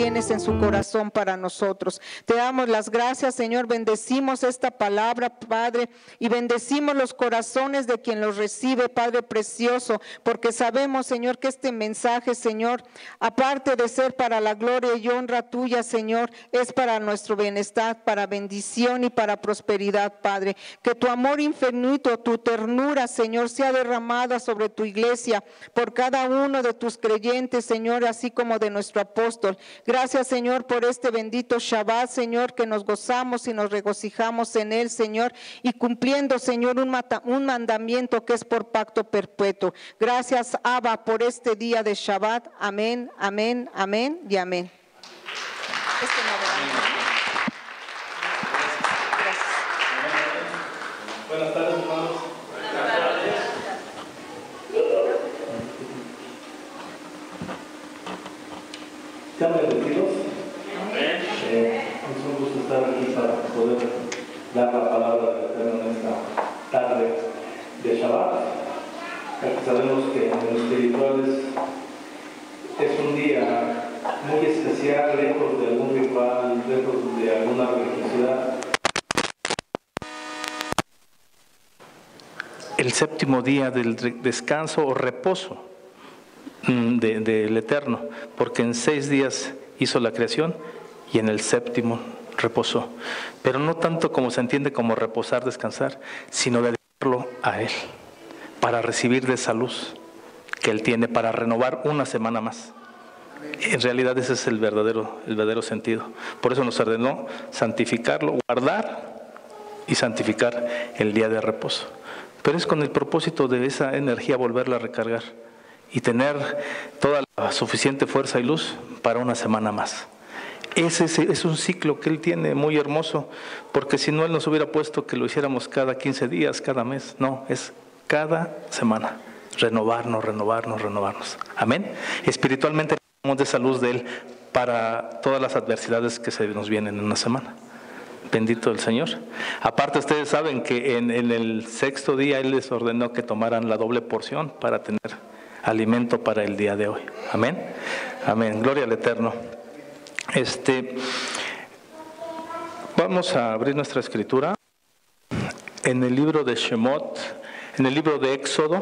tienes en su corazón para nosotros. Te damos las gracias, Señor. Bendecimos esta palabra, Padre, y bendecimos los corazones de quien los recibe, Padre precioso, porque sabemos, Señor, que este mensaje, Señor, aparte de ser para la gloria y honra tuya, Señor, es para nuestro bienestar, para bendición y para prosperidad, Padre. Que tu amor infinito, tu ternura, Señor, sea derramada sobre tu iglesia por cada uno de tus creyentes, Señor, así como de nuestro apóstol. Gracias, Señor, por este bendito Shabbat, Señor, que nos gozamos y nos regocijamos en él, Señor, y cumpliendo, Señor, un mandamiento que es por pacto perpetuo. Gracias, Abba, por este día de Shabbat. Amén, amén, amén y amén. Buenas tardes, hermanos. Buenas tardes. ¿Están bendecidos? Es un gusto estar aquí para poder dar la palabra del Eterno en esta tarde de Shabbat. Sabemos que en lo espiritual es un día muy especial, lejos de algún ritual, lejos de alguna religiosidad. El séptimo día del descanso o reposo del Eterno, porque en 6 días hizo la creación y en el séptimo reposó. Pero no tanto como se entiende como reposar, descansar, sino dedicarlo a Él, para recibir de esa luz que Él tiene, para renovar una semana más. En realidad ese es el verdadero sentido. Por eso nos ordenó santificarlo, guardar y santificar el día de reposo. Pero es con el propósito de esa energía volverla a recargar y tener toda la suficiente fuerza y luz para una semana más. Ese es un ciclo que Él tiene muy hermoso, porque si no Él nos hubiera puesto que lo hiciéramos cada 15 días, cada mes. No, es cada semana. Renovarnos. Amén. Espiritualmente necesitamos de esa luz de Él para todas las adversidades que se nos vienen en una semana. Bendito el Señor. Aparte, ustedes saben que en el 6º día Él les ordenó que tomaran la doble porción para tener alimento para el día de hoy. Amén. Amén. Gloria al Eterno. Vamos a abrir nuestra escritura en el libro de Shemot, en el libro de Éxodo,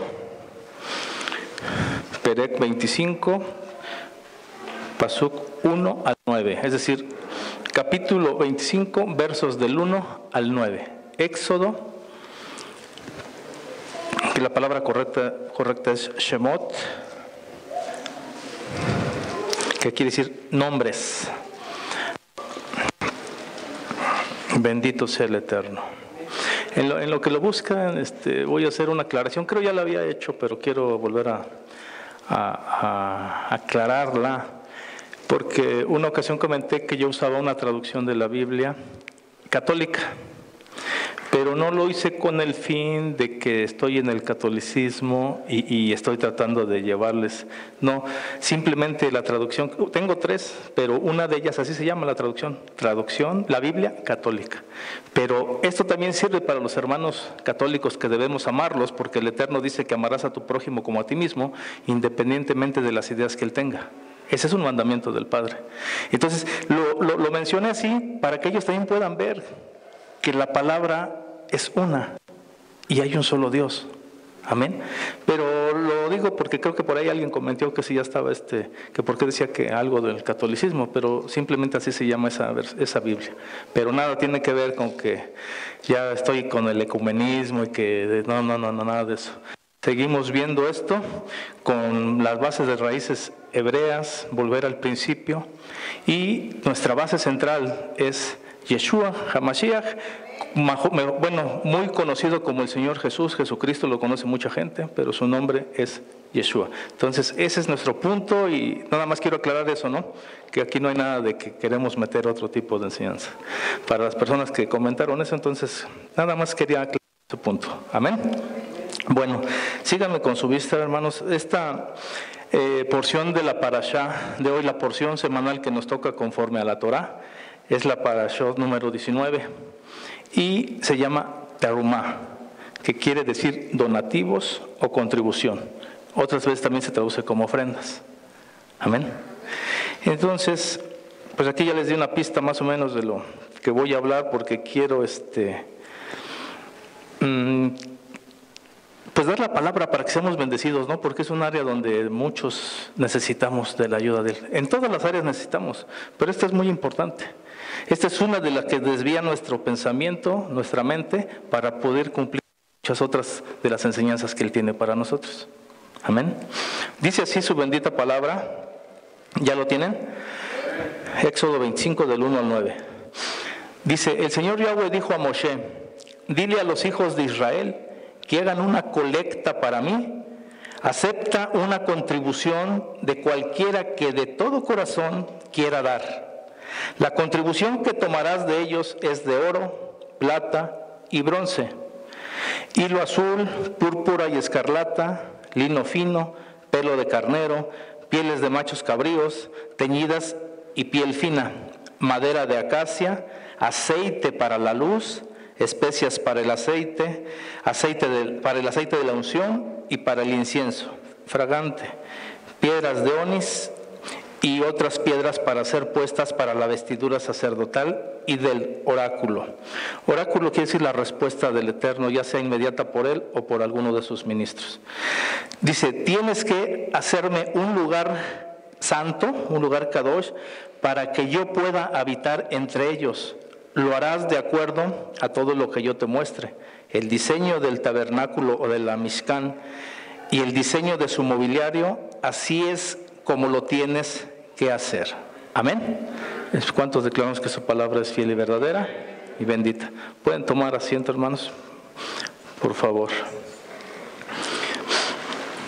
Perek 25, Pasuk 1 al 9, es decir, capítulo 25, versos del 1 al 9. Éxodo, que la palabra correcta es Shemot, que quiere decir nombres. Bendito sea el Eterno. En lo que lo buscan, voy a hacer una aclaración. Creo ya la había hecho, pero quiero volver a aclararla. Porque una ocasión comenté que yo usaba una traducción de la Biblia católica, pero no lo hice con el fin de que estoy en el catolicismo y estoy tratando de llevarles. No, simplemente la traducción, tengo 3, pero una de ellas así se llama la traducción, la Biblia católica. Pero esto también sirve para los hermanos católicos que debemos amarlos, porque el Eterno dice que amarás a tu prójimo como a ti mismo, independientemente de las ideas que él tenga. Ese es un mandamiento del Padre. Entonces, lo mencioné así para que ellos también puedan ver que la palabra es una y hay un solo Dios. Amén. Pero lo digo porque creo que por ahí alguien comentó que si ya estaba que por qué decía que algo del catolicismo, pero simplemente así se llama esa Biblia. Pero nada tiene que ver con que ya estoy con el ecumenismo y que no, nada de eso. Seguimos viendo esto con las bases de raíces hebreas, volver al principio, y nuestra base central es Yeshua HaMashiach, muy conocido como el Señor Jesús. Jesucristo lo conoce mucha gente, pero su nombre es Yeshua. Entonces ese es nuestro punto, y nada más quiero aclarar eso, ¿no? Que aquí no hay nada de que queremos meter otro tipo de enseñanza. Para las personas que comentaron eso, entonces nada más quería aclarar ese punto. Amén. Bueno, síganme con su vista, hermanos. Esta porción de la parashá de hoy, la porción semanal que nos toca conforme a la Torá, es la parashá número 19 y se llama Terumá, que quiere decir donativos o contribución. Otras veces también se traduce como ofrendas. Amén. Entonces, pues aquí ya les di una pista más o menos de lo que voy a hablar, porque quiero pues dar la palabra para que seamos bendecidos, ¿no? Porque es un área donde muchos necesitamos de la ayuda de Él. En todas las áreas necesitamos, pero esta es muy importante. Esta es una de las que desvía nuestro pensamiento, nuestra mente, para poder cumplir muchas otras de las enseñanzas que Él tiene para nosotros. Amén. Dice así su bendita palabra. ¿Ya lo tienen? Éxodo 25 del 1 al 9. Dice, el Señor Yahweh dijo a Moshe, dile a los hijos de Israel que hagan una colecta para mí. Acepta una contribución de cualquiera que de todo corazón quiera dar. La contribución que tomarás de ellos es de oro, plata y bronce, hilo azul, púrpura y escarlata, lino fino, pelo de carnero, pieles de machos cabríos, teñidas y piel fina, madera de acacia, aceite para la luz, especias para el aceite, para el aceite de la unción y para el incienso fragante, piedras de onis y otras piedras para ser puestas para la vestidura sacerdotal y del oráculo. Oráculo quiere decir la respuesta del Eterno, ya sea inmediata por él o por alguno de sus ministros. Dice, tienes que hacerme un lugar santo, un lugar kadosh, para que yo pueda habitar entre ellos. Lo harás de acuerdo a todo lo que yo te muestre. El diseño del tabernáculo o de la Mishkan y el diseño de su mobiliario, así es como lo tienes que hacer. Amén. ¿Cuántos declaramos que su palabra es fiel y verdadera y bendita? ¿Pueden tomar asiento, hermanos? Por favor.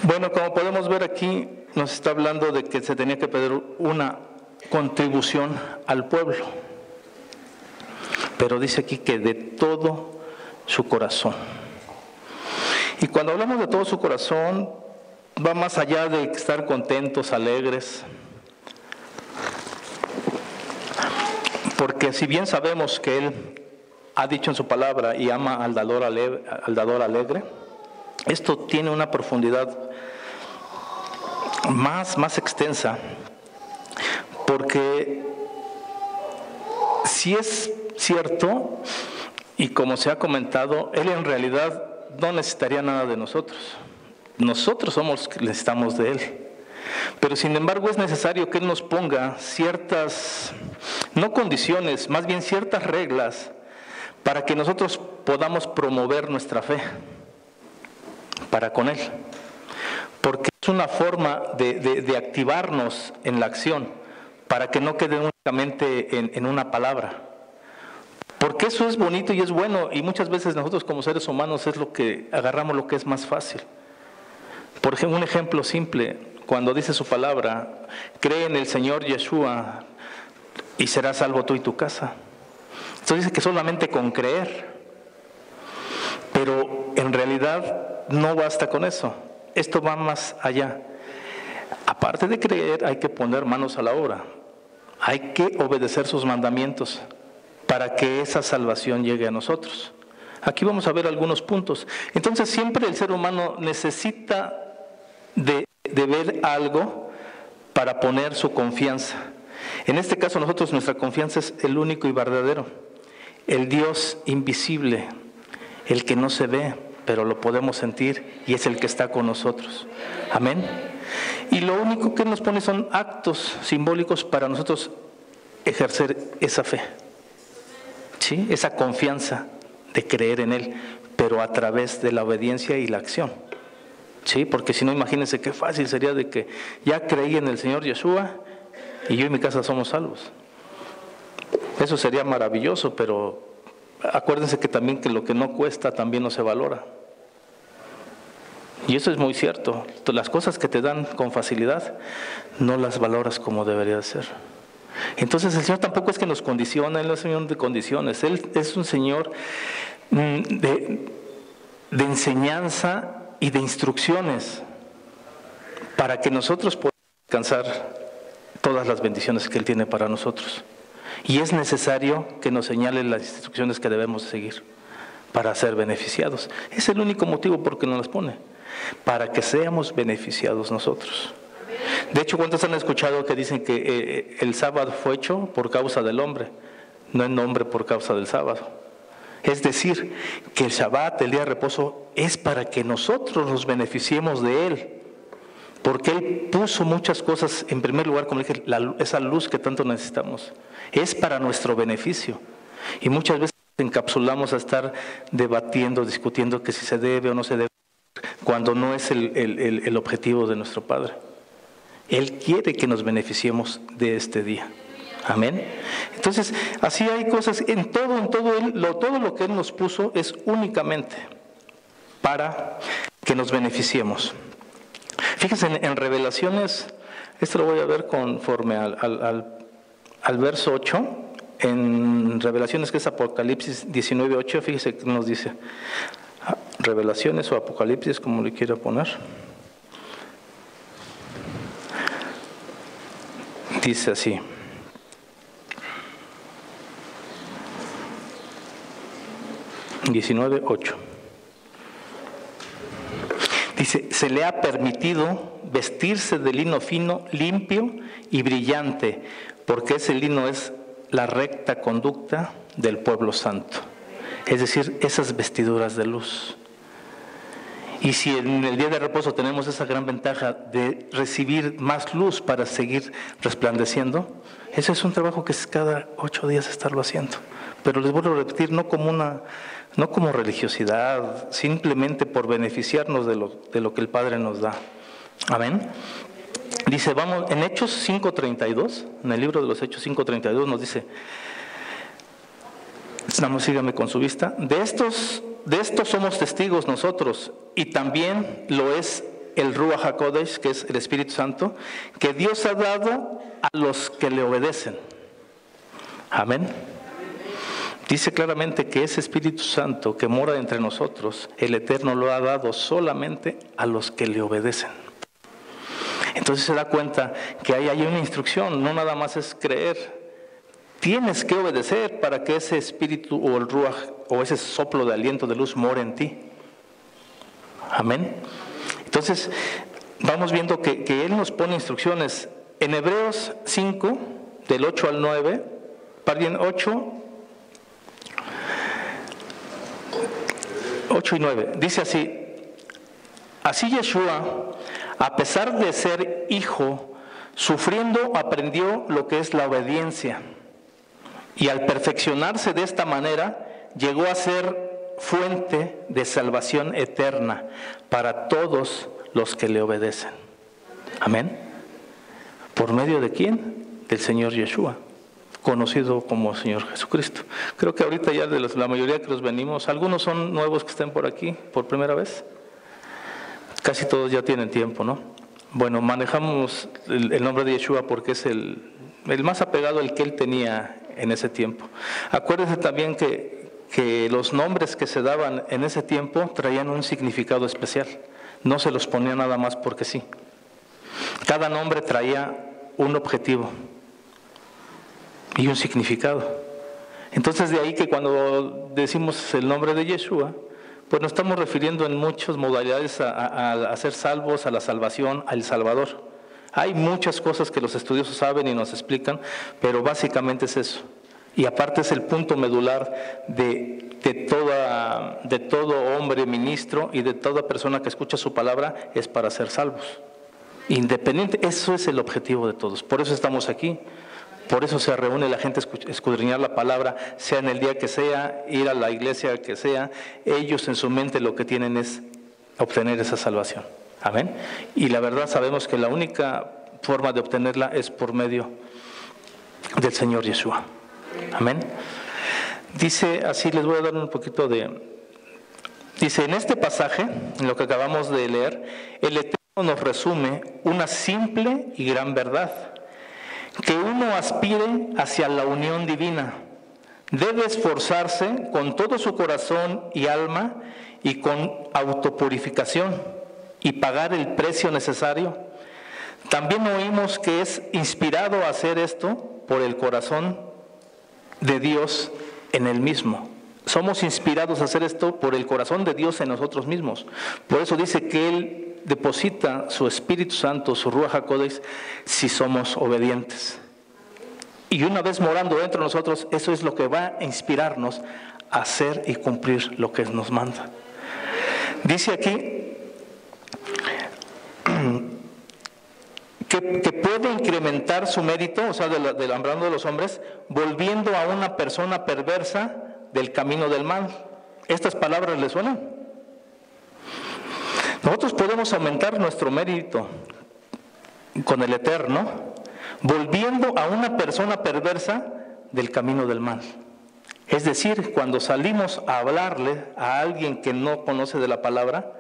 Bueno, como podemos ver aquí, nos está hablando de que se tenía que pedir una contribución al pueblo. Pero dice aquí que de todo su corazón. Y cuando hablamos de todo su corazón, va más allá de estar contentos, alegres. Porque si bien sabemos que Él ha dicho en su palabra y ama al dador alegre, esto tiene una profundidad más extensa. Porque si es cierto, y como se ha comentado, Él en realidad no necesitaría nada de nosotros. Nosotros somos los que necesitamos de Él. Pero sin embargo es necesario que Él nos ponga ciertas, no condiciones, más bien ciertas reglas para que nosotros podamos promover nuestra fe para con Él. Porque es una forma de activarnos en la acción para que no quede únicamente en una palabra. Porque eso es bonito y es bueno, y muchas veces nosotros como seres humanos es lo que agarramos lo que es más fácil. Por ejemplo, un ejemplo simple, cuando dice su palabra, cree en el Señor Yeshua y serás salvo tú y tu casa. Entonces dice que solamente con creer, pero en realidad no basta con eso, esto va más allá. Aparte de creer, hay que poner manos a la obra, hay que obedecer sus mandamientos para que esa salvación llegue a nosotros. Aquí vamos a ver algunos puntos. Entonces siempre el ser humano necesita de ver algo para poner su confianza. En este caso nosotros, nuestra confianza es el único y verdadero, el Dios invisible, el que no se ve, pero lo podemos sentir y es el que está con nosotros. Amén. Y lo único que nos pone son actos simbólicos para nosotros ejercer esa fe. ¿Sí? Esa confianza de creer en Él, pero a través de la obediencia y la acción. ¿Sí? Porque si no, imagínense qué fácil sería de que ya creí en el Señor Yeshua y yo y mi casa somos salvos. Eso sería maravilloso, pero acuérdense que también que lo que no cuesta también no se valora. Y eso es muy cierto. Las cosas que te dan con facilidad no las valoras como debería de ser. Entonces el Señor tampoco es que nos condiciona, Él no es un Señor de condiciones, Él es un Señor de enseñanza y de instrucciones para que nosotros podamos alcanzar todas las bendiciones que Él tiene para nosotros. Y es necesario que nos señale las instrucciones que debemos seguir para ser beneficiados. Es el único motivo por que nos las pone, para que seamos beneficiados nosotros. De hecho, ¿cuántos han escuchado que dicen que el sábado fue hecho por causa del hombre, no el hombre por causa del sábado? Es decir, que el Shabbat, el día de reposo, es para que nosotros nos beneficiemos de él. Porque él puso muchas cosas, en primer lugar, como dije, esa luz que tanto necesitamos. Es para nuestro beneficio. Y muchas veces encapsulamos a estar debatiendo, discutiendo que si se debe o no se debe, cuando no es el objetivo de nuestro Padre. Él quiere que nos beneficiemos de este día. Amén. Entonces, así hay cosas, todo lo que Él nos puso es únicamente para que nos beneficiemos. Fíjense, en Revelaciones, esto lo voy a ver conforme al verso 8, en Revelaciones, que es Apocalipsis 19:8, fíjense que nos dice, Revelaciones o Apocalipsis, como le quiera poner. Dice así. (19:8) dice: se le ha permitido vestirse de lino fino, limpio y brillante, porque ese lino es la recta conducta del pueblo santo. Es decir, esas vestiduras de luz. Y si en el día de reposo tenemos esa gran ventaja de recibir más luz para seguir resplandeciendo, eso es un trabajo que es cada 8 días estarlo haciendo. Pero les vuelvo a repetir, no como religiosidad, simplemente por beneficiarnos de lo que el Padre nos da. Amén. Dice, vamos, en Hechos 5:32, en el libro de los Hechos 5:32 nos dice, vamos, sígame con su vista, de estos somos testigos nosotros, y también lo es el Ruach HaKodesh, que es el Espíritu Santo, que Dios ha dado a los que le obedecen. Amén. Dice claramente que ese Espíritu Santo que mora entre nosotros, el Eterno lo ha dado solamente a los que le obedecen. Entonces se da cuenta que ahí hay una instrucción, no nada más es creer. Tienes que obedecer para que ese espíritu o el ruaj o ese soplo de aliento de luz more en ti. Amén. Entonces vamos viendo que Él nos pone instrucciones. En Hebreos 5, del 8 al 9, pardon, 8 y 9, dice así: así Yeshua, a pesar de ser hijo, sufriendo aprendió lo que es la obediencia, y al perfeccionarse de esta manera llegó a ser fuente de salvación eterna para todos los que le obedecen. Amén. ¿Por medio de quién? Del Señor Yeshua, conocido como Señor Jesucristo. Creo que ahorita ya de la mayoría que los venimos, algunos son nuevos que estén por aquí por primera vez. Casi todos ya tienen tiempo, ¿no? Bueno, manejamos el nombre de Yeshua porque es el más apegado al que Él tenía en ese tiempo. Acuérdense también que los nombres que se daban en ese tiempo traían un significado especial. No se los ponía nada más porque sí. Cada nombre traía un objetivo y un significado. Entonces de ahí que cuando decimos el nombre de Yeshua, pues nos estamos refiriendo en muchas modalidades a ser salvos, a la salvación, al Salvador. Hay muchas cosas que los estudiosos saben y nos explican, pero básicamente es eso. Y aparte es el punto medular de todo hombre ministro y de toda persona que escucha su palabra, es para ser salvos. Independiente, eso es el objetivo de todos. Por eso estamos aquí. Por eso se reúne la gente a escudriñar la palabra, sea en el día que sea, ir a la iglesia que sea. Ellos en su mente lo que tienen es obtener esa salvación. Amén. Y la verdad sabemos que la única forma de obtenerla es por medio del Señor Yeshua. Amén. Dice así, les voy a dar un poquito dice, en este pasaje, en lo que acabamos de leer, el Eterno nos resume una simple y gran verdad: que uno aspire hacia la unión divina, debe esforzarse con todo su corazón y alma y con autopurificación y pagar el precio necesario. También oímos que es inspirado a hacer esto por el corazón de Dios en él mismo. Somos inspirados a hacer esto por el corazón de Dios en nosotros mismos. Por eso dice que Él deposita su Espíritu Santo, su Ruach HaKodesh, si somos obedientes. Y una vez morando dentro de nosotros, eso es lo que va a inspirarnos a hacer y cumplir lo que nos manda. Dice aquí que puede incrementar su mérito, o sea, del hablando de los hombres, volviendo a una persona perversa del camino del mal. ¿Estas palabras le suenan? Nosotros podemos aumentar nuestro mérito con el Eterno, volviendo a una persona perversa del camino del mal. Es decir, cuando salimos a hablarle a alguien que no conoce de la palabra,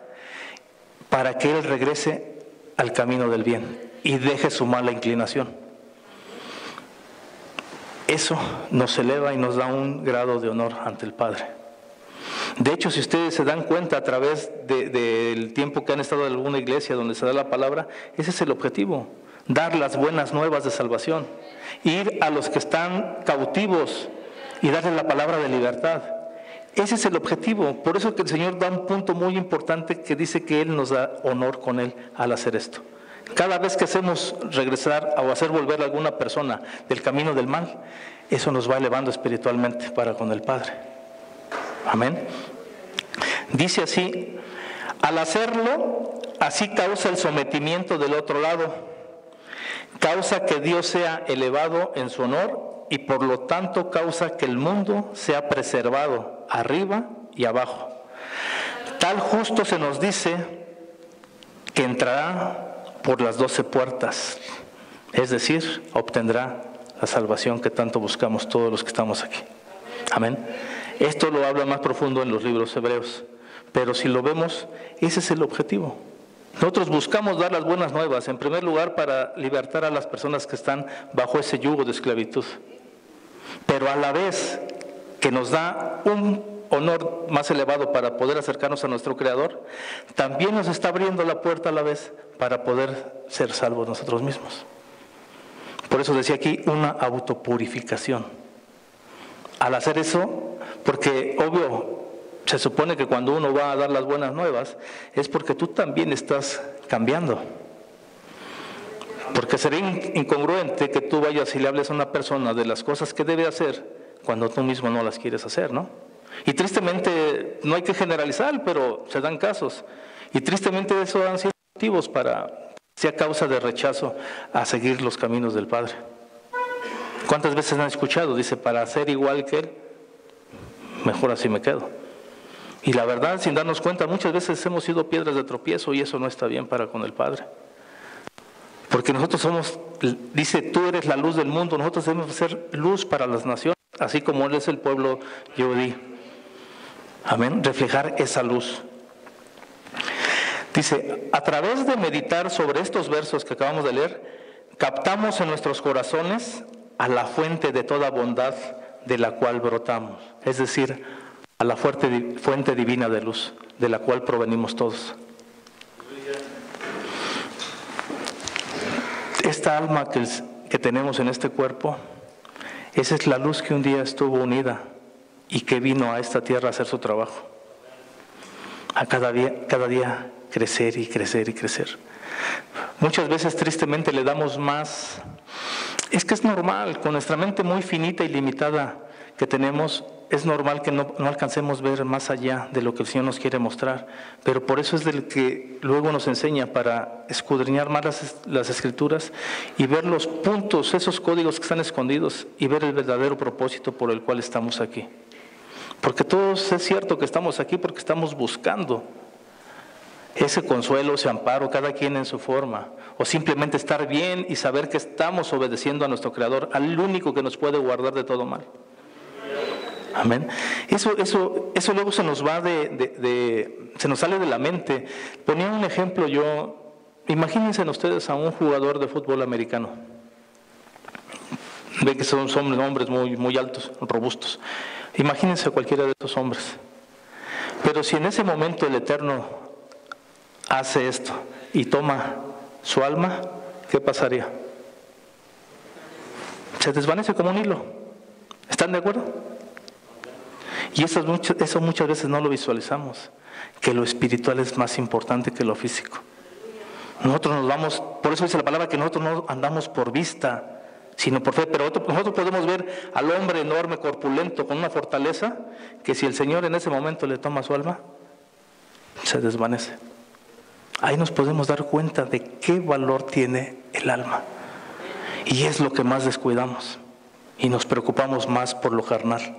para que él regrese al camino del bien y deje su mala inclinación. Eso nos eleva y nos da un grado de honor ante el Padre. De hecho, si ustedes se dan cuenta a través del tiempo que han estado en alguna iglesia donde se da la palabra, ese es el objetivo, dar las buenas nuevas de salvación, ir a los que están cautivos y darles la palabra de libertad. Ese es el objetivo. Por eso que el Señor da un punto muy importante que dice que Él nos da honor con Él al hacer esto. Cada vez que hacemos regresar o hacer volver a alguna persona del camino del mal, eso nos va elevando espiritualmente para con el Padre. Amén. Dice así: al hacerlo, así causa el sometimiento del otro lado, causa que Dios sea elevado en su honor y por lo tanto causa que el mundo sea preservado arriba y abajo. Tal justo se nos dice que entrará por las 12 puertas, es decir, obtendrá la salvación que tanto buscamos todos los que estamos aquí. Amén. Esto lo habla más profundo en los libros hebreos, pero si lo vemos, ese es el objetivo. Nosotros buscamos dar las buenas nuevas, en primer lugar para libertar a las personas que están bajo ese yugo de esclavitud, pero a la vez que nos da un honor más elevado para poder acercarnos a nuestro Creador, también nos está abriendo la puerta a la vez para poder ser salvos nosotros mismos. Por eso decía aquí una autopurificación. Al hacer eso, porque obvio, se supone que cuando uno va a dar las buenas nuevas, es porque tú también estás cambiando. Porque sería incongruente que tú vayas y le hables a una persona de las cosas que debe hacer cuando tú mismo no las quieres hacer, ¿no? Y tristemente, no hay que generalizar, pero se dan casos. Y tristemente eso han sido motivos para sea causa de rechazo a seguir los caminos del Padre. ¿Cuántas veces han escuchado? Dice, para ser igual que Él, mejor así me quedo. Y la verdad, sin darnos cuenta, muchas veces hemos sido piedras de tropiezo y eso no está bien para con el Padre. Porque nosotros somos, dice, tú eres la luz del mundo, nosotros debemos ser luz para las naciones, así como Él es el pueblo yehudí. Amén, reflejar esa luz. Dice, a través de meditar sobre estos versos que acabamos de leer, captamos en nuestros corazones a la fuente de toda bondad de la cual brotamos, es decir, a la fuente divina de luz, de la cual provenimos todos. Esta alma que tenemos en este cuerpo, esa es la luz que un día estuvo unida y que vino a esta tierra a hacer su trabajo. A cada día crecer y crecer y crecer. Muchas veces tristemente le damos más. Es que es normal, con nuestra mente muy finita y limitada que tenemos, es normal que no alcancemos a ver más allá de lo que el Señor nos quiere mostrar, pero por eso es del que luego nos enseña para escudriñar más las Escrituras y ver los puntos, esos códigos que están escondidos y ver el verdadero propósito por el cual estamos aquí. Porque todos es cierto que estamos aquí porque estamos buscando ese consuelo, ese amparo, cada quien en su forma, o simplemente estar bien y saber que estamos obedeciendo a nuestro Creador, al único que nos puede guardar de todo mal. Amén. Eso luego se nos va se nos sale de la mente. Ponía un ejemplo yo, imagínense ustedes a un jugador de fútbol americano. Ve que son hombres muy, muy altos, robustos. Imagínense a cualquiera de esos hombres. Pero si en ese momento el Eterno hace esto y toma su alma, ¿qué pasaría? Se desvanece como un hilo. ¿Están de acuerdo? Y eso muchas veces no lo visualizamos, que lo espiritual es más importante que lo físico. Nosotros nos vamos, por eso dice la palabra que nosotros no andamos por vista, sino por fe. Pero nosotros podemos ver al hombre enorme, corpulento, con una fortaleza, que si el Señor en ese momento le toma su alma, se desvanece. Ahí nos podemos dar cuenta de qué valor tiene el alma. Y es lo que más descuidamos. Y nos preocupamos más por lo carnal.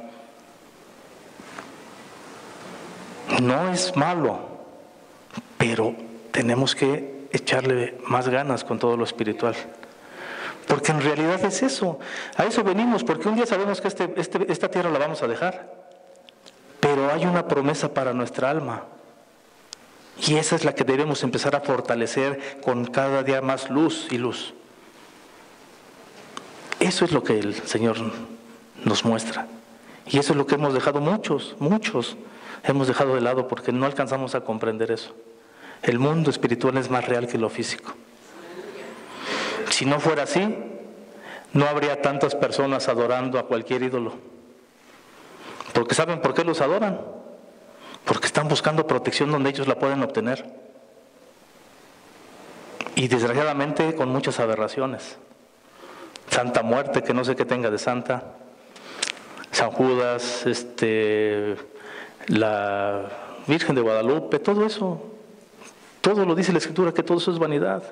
No es malo, pero tenemos que echarle más ganas con todo lo espiritual. Porque en realidad es eso. A eso venimos, porque un día sabemos que esta tierra la vamos a dejar. Pero hay una promesa para nuestra alma. Y esa es la que debemos empezar a fortalecer con cada día más luz y luz. Eso es lo que el Señor nos muestra. Y eso es lo que hemos dejado muchos hemos dejado de lado porque no alcanzamos a comprender eso. El mundo espiritual es más real que lo físico. Si no fuera así, no habría tantas personas adorando a cualquier ídolo. Porque ¿saben por qué los adoran? Porque están buscando protección donde ellos la pueden obtener. Y desgraciadamente con muchas aberraciones. Santa Muerte, que no sé qué tenga de santa. San Judas, la Virgen de Guadalupe, todo eso. Todo lo dice la Escritura, que todo eso es vanidad.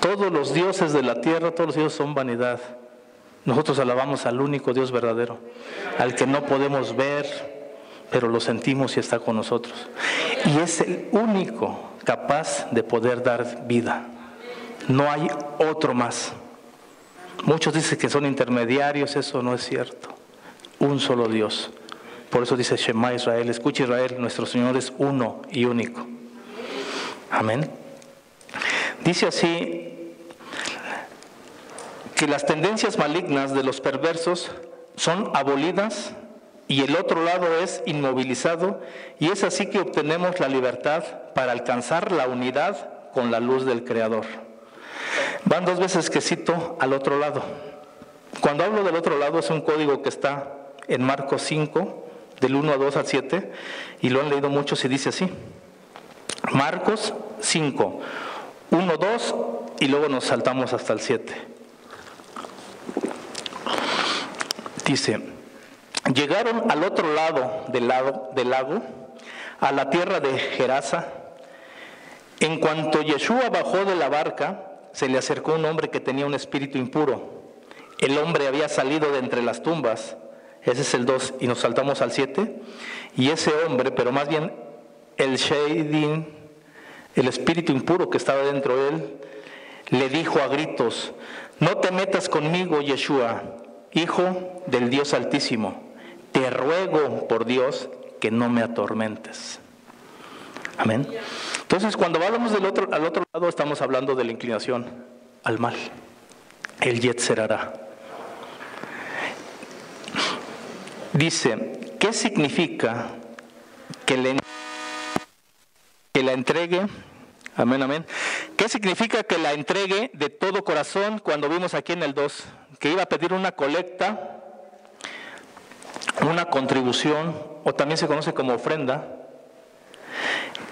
Todos los dioses de la tierra, todos los dioses son vanidad. Nosotros alabamos al único Dios verdadero, al que no podemos ver, pero lo sentimos y está con nosotros. Y es el único capaz de poder dar vida. No hay otro más. Muchos dicen que son intermediarios, eso no es cierto. Un solo Dios. Por eso dice Shema Israel, escucha Israel, nuestro Señor es uno y único. Amén. Dice así, que las tendencias malignas de los perversos son abolidas y el otro lado es inmovilizado, y es así que obtenemos la libertad para alcanzar la unidad con la luz del Creador. Van dos veces que cito al otro lado. Cuando hablo del otro lado es un código que está en Marcos 5, del 1 a 2 al 7, y lo han leído muchos y dice así. Marcos 5, 1, 2, y luego nos saltamos hasta el 7. Dice, llegaron al otro lado del lago, a la tierra de Gerasa. En cuanto Yeshua bajó de la barca, se le acercó un hombre que tenía un espíritu impuro. El hombre había salido de entre las tumbas. Ese es el 2, y nos saltamos al 7. Y ese hombre, pero más bien el Sheidin, el espíritu impuro que estaba dentro de él, le dijo a gritos, no te metas conmigo, Yeshua, Hijo del Dios Altísimo. Te ruego por Dios que no me atormentes. Amén. Entonces, cuando hablamos al otro lado, estamos hablando de la inclinación al mal, el Yetzer Hará. Dice, ¿qué significa que la entregue? Amén, amén. ¿Qué significa que la entregue de todo corazón? Cuando vimos aquí en el 2, que iba a pedir una colecta, una contribución, o también se conoce como ofrenda.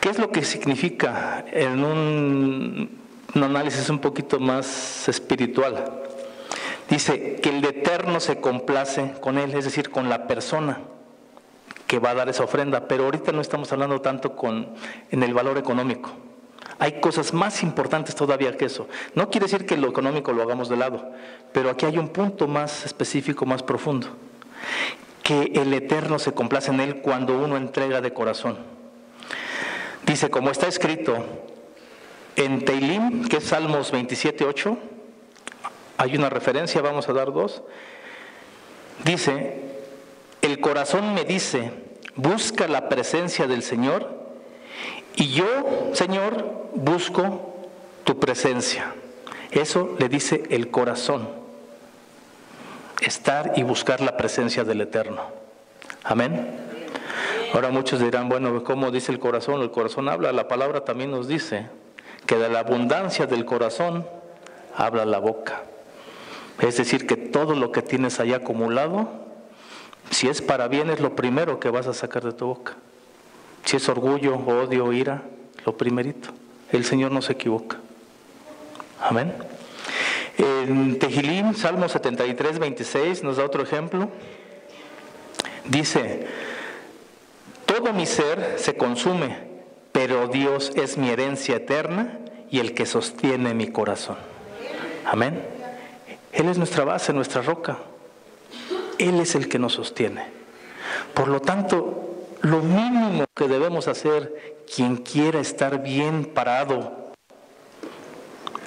¿Qué es lo que significa en un análisis un poquito más espiritual? Dice que el Eterno se complace con él, es decir, con la persona que va a dar esa ofrenda. Pero ahorita no estamos hablando tanto en el valor económico. Hay cosas más importantes todavía que eso. No quiere decir que lo económico lo hagamos de lado, pero aquí hay un punto más específico, más profundo. Que el Eterno se complace en él cuando uno entrega de corazón. Dice, como está escrito en Teilim, que es Salmos 27:8, hay una referencia, vamos a dar dos. Dice, el corazón me dice, busca la presencia del Señor, y yo, Señor, busco tu presencia. Eso le dice el corazón, estar y buscar la presencia del Eterno. Amén. Ahora muchos dirán, bueno, ¿cómo dice el corazón? El corazón habla, la palabra también nos dice que de la abundancia del corazón habla la boca. Es decir, que todo lo que tienes ahí acumulado, si es para bien, es lo primero que vas a sacar de tu boca. Si es orgullo, odio, ira, lo primerito. El Señor no se equivoca. Amén. En Tehilim, Salmo 73, 26, nos da otro ejemplo. Dice: todo mi ser se consume, pero Dios es mi herencia eterna y el que sostiene mi corazón. Amén. Él es nuestra base, nuestra roca. Él es el que nos sostiene. Por lo tanto, lo mínimo que debemos hacer, quien quiera estar bien parado,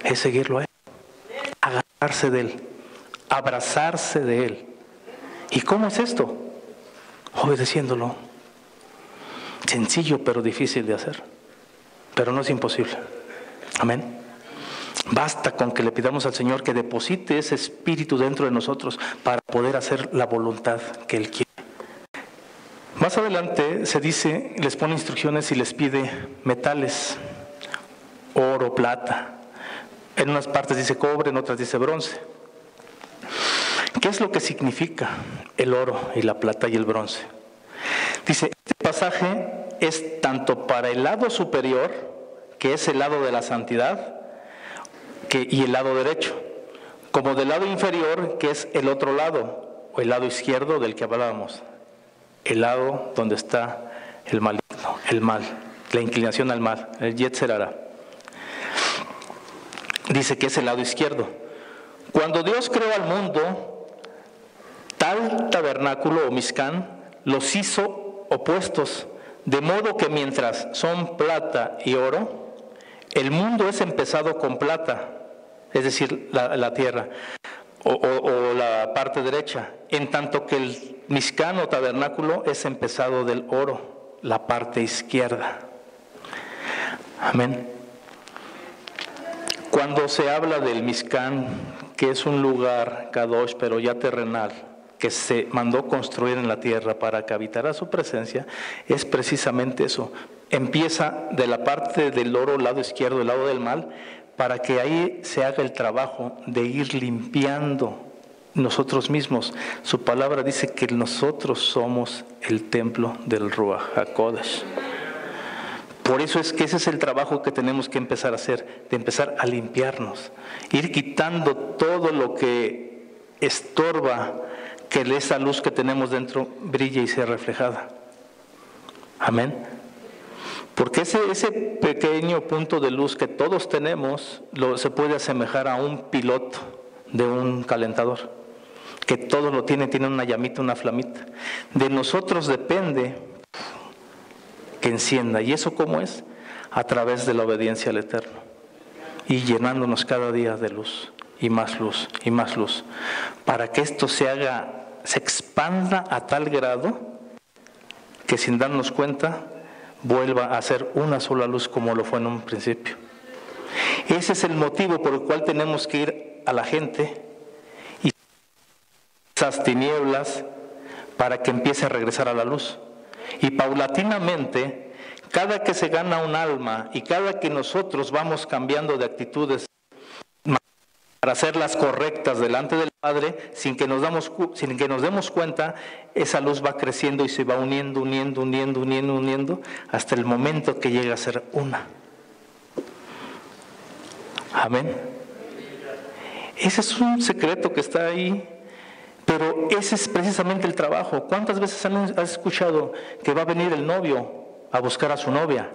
es seguirlo a Él, agarrarse de Él, abrazarse de Él. ¿Y cómo es esto? Obedeciéndolo. Sencillo pero difícil de hacer, pero no es imposible. Amén. Basta con que le pidamos al Señor que deposite ese espíritu dentro de nosotros para poder hacer la voluntad que Él quiere. Más adelante se dice, les pone instrucciones y les pide metales, oro, plata. En unas partes dice cobre, en otras dice bronce. ¿Qué es lo que significa el oro y la plata y el bronce? Dice, este pasaje es tanto para el lado superior, que es el lado de la santidad, y el lado derecho, como del lado inferior, que es el otro lado, o el lado izquierdo del que hablábamos, el lado donde está el maligno, el mal, la inclinación al mal, el Yetzer Hará. Dice que es el lado izquierdo. Cuando Dios creó al mundo, tal tabernáculo o Mishkan los hizo opuestos, de modo que mientras son plata y oro, el mundo es empezado con plata, es decir, la tierra o la parte derecha, en tanto que el Mishkan o tabernáculo es empezado del oro, la parte izquierda. Amén. Cuando se habla del Mishkan, que es un lugar kadosh, pero ya terrenal, que se mandó construir en la tierra para que habitara su presencia, es precisamente eso. Empieza de la parte del oro, lado izquierdo, el lado del mal, para que ahí se haga el trabajo de ir limpiando nosotros mismos. Su palabra dice que nosotros somos el templo del Ruach HaKodesh. Por eso es que ese es el trabajo que tenemos que empezar a hacer, de empezar a limpiarnos, ir quitando todo lo que estorba que esa luz que tenemos dentro brille y sea reflejada. Amén. Porque ese pequeño punto de luz que todos tenemos se puede asemejar a un piloto de un calentador, que todo lo tiene una llamita, una flamita. De nosotros depende que encienda. ¿Y eso cómo es? A través de la obediencia al Eterno y llenándonos cada día de luz y más luz y más luz, para que esto se expanda a tal grado que sin darnos cuenta vuelva a ser una sola luz como lo fue en un principio. Ese es el motivo por el cual tenemos que ir a la gente y esas tinieblas para que empiece a regresar a la luz. Y paulatinamente, cada que se gana un alma y cada que nosotros vamos cambiando de actitudes para hacerlas correctas delante del Padre, sin que nos demos cuenta, esa luz va creciendo y se va uniendo, hasta el momento que llega a ser una. Amén. Ese es un secreto que está ahí, pero ese es precisamente el trabajo. ¿Cuántas veces has escuchado que va a venir el novio a buscar a su novia?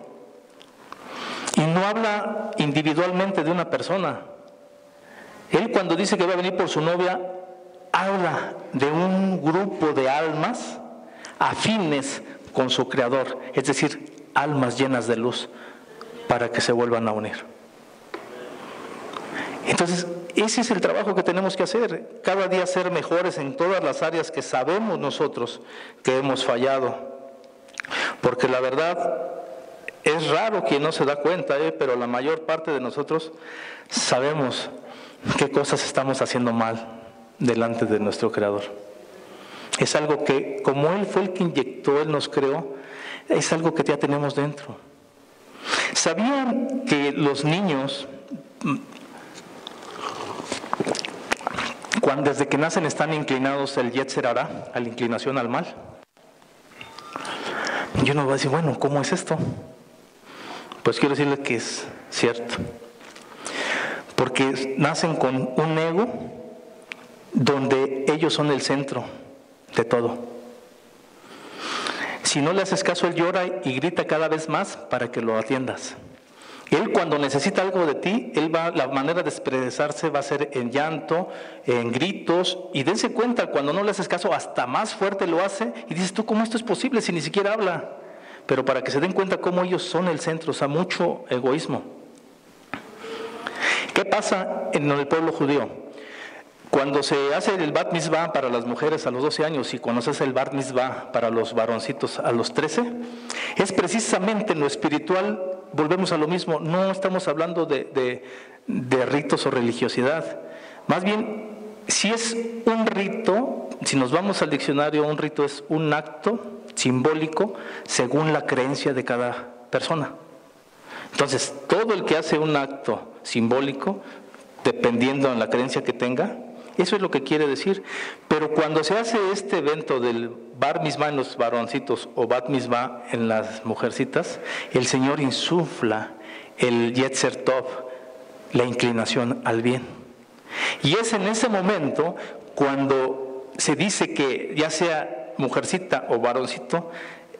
Y no habla individualmente de una persona. Él, cuando dice que va a venir por su novia, habla de un grupo de almas afines con su Creador, es decir, almas llenas de luz, para que se vuelvan a unir. Entonces, ese es el trabajo que tenemos que hacer, cada día ser mejores en todas las áreas que sabemos nosotros que hemos fallado. Porque la verdad, es raro quien no se da cuenta, pero la mayor parte de nosotros sabemos qué cosas estamos haciendo mal delante de nuestro Creador. Es algo que, como Él fue el que inyectó, Él nos creó, es algo que ya tenemos dentro. ¿Sabían que los niños, desde que nacen, están inclinados al Yetzer Hará, a la inclinación al mal? Y uno va a decir, bueno, ¿cómo es esto? Pues quiero decirles que es cierto. Porque nacen con un ego donde ellos son el centro de todo. Si no le haces caso, él llora y grita cada vez más para que lo atiendas. Él, cuando necesita algo de ti, la manera de expresarse va a ser en llanto, en gritos, y dense cuenta, cuando no le haces caso, hasta más fuerte lo hace, y dices tú, ¿cómo esto es posible si ni siquiera habla? Pero para que se den cuenta cómo ellos son el centro, o sea, mucho egoísmo. ¿Qué pasa en el pueblo judío? Cuando se hace el bat mitzvah para las mujeres a los 12 años y cuando se hace el bat mitzvah para los varoncitos a los 13, es precisamente en lo espiritual, volvemos a lo mismo, no estamos hablando de ritos o religiosidad. Más bien, si es un rito, si nos vamos al diccionario, un rito es un acto simbólico según la creencia de cada persona. Entonces, todo el que hace un acto simbólico, dependiendo de la creencia que tenga, eso es lo que quiere decir. Pero cuando se hace este evento del bar mitzvah en los varoncitos o bat mitzvah en las mujercitas, el Señor insufla el yetzer tov, la inclinación al bien. Y es en ese momento cuando se dice que ya sea mujercita o varoncito,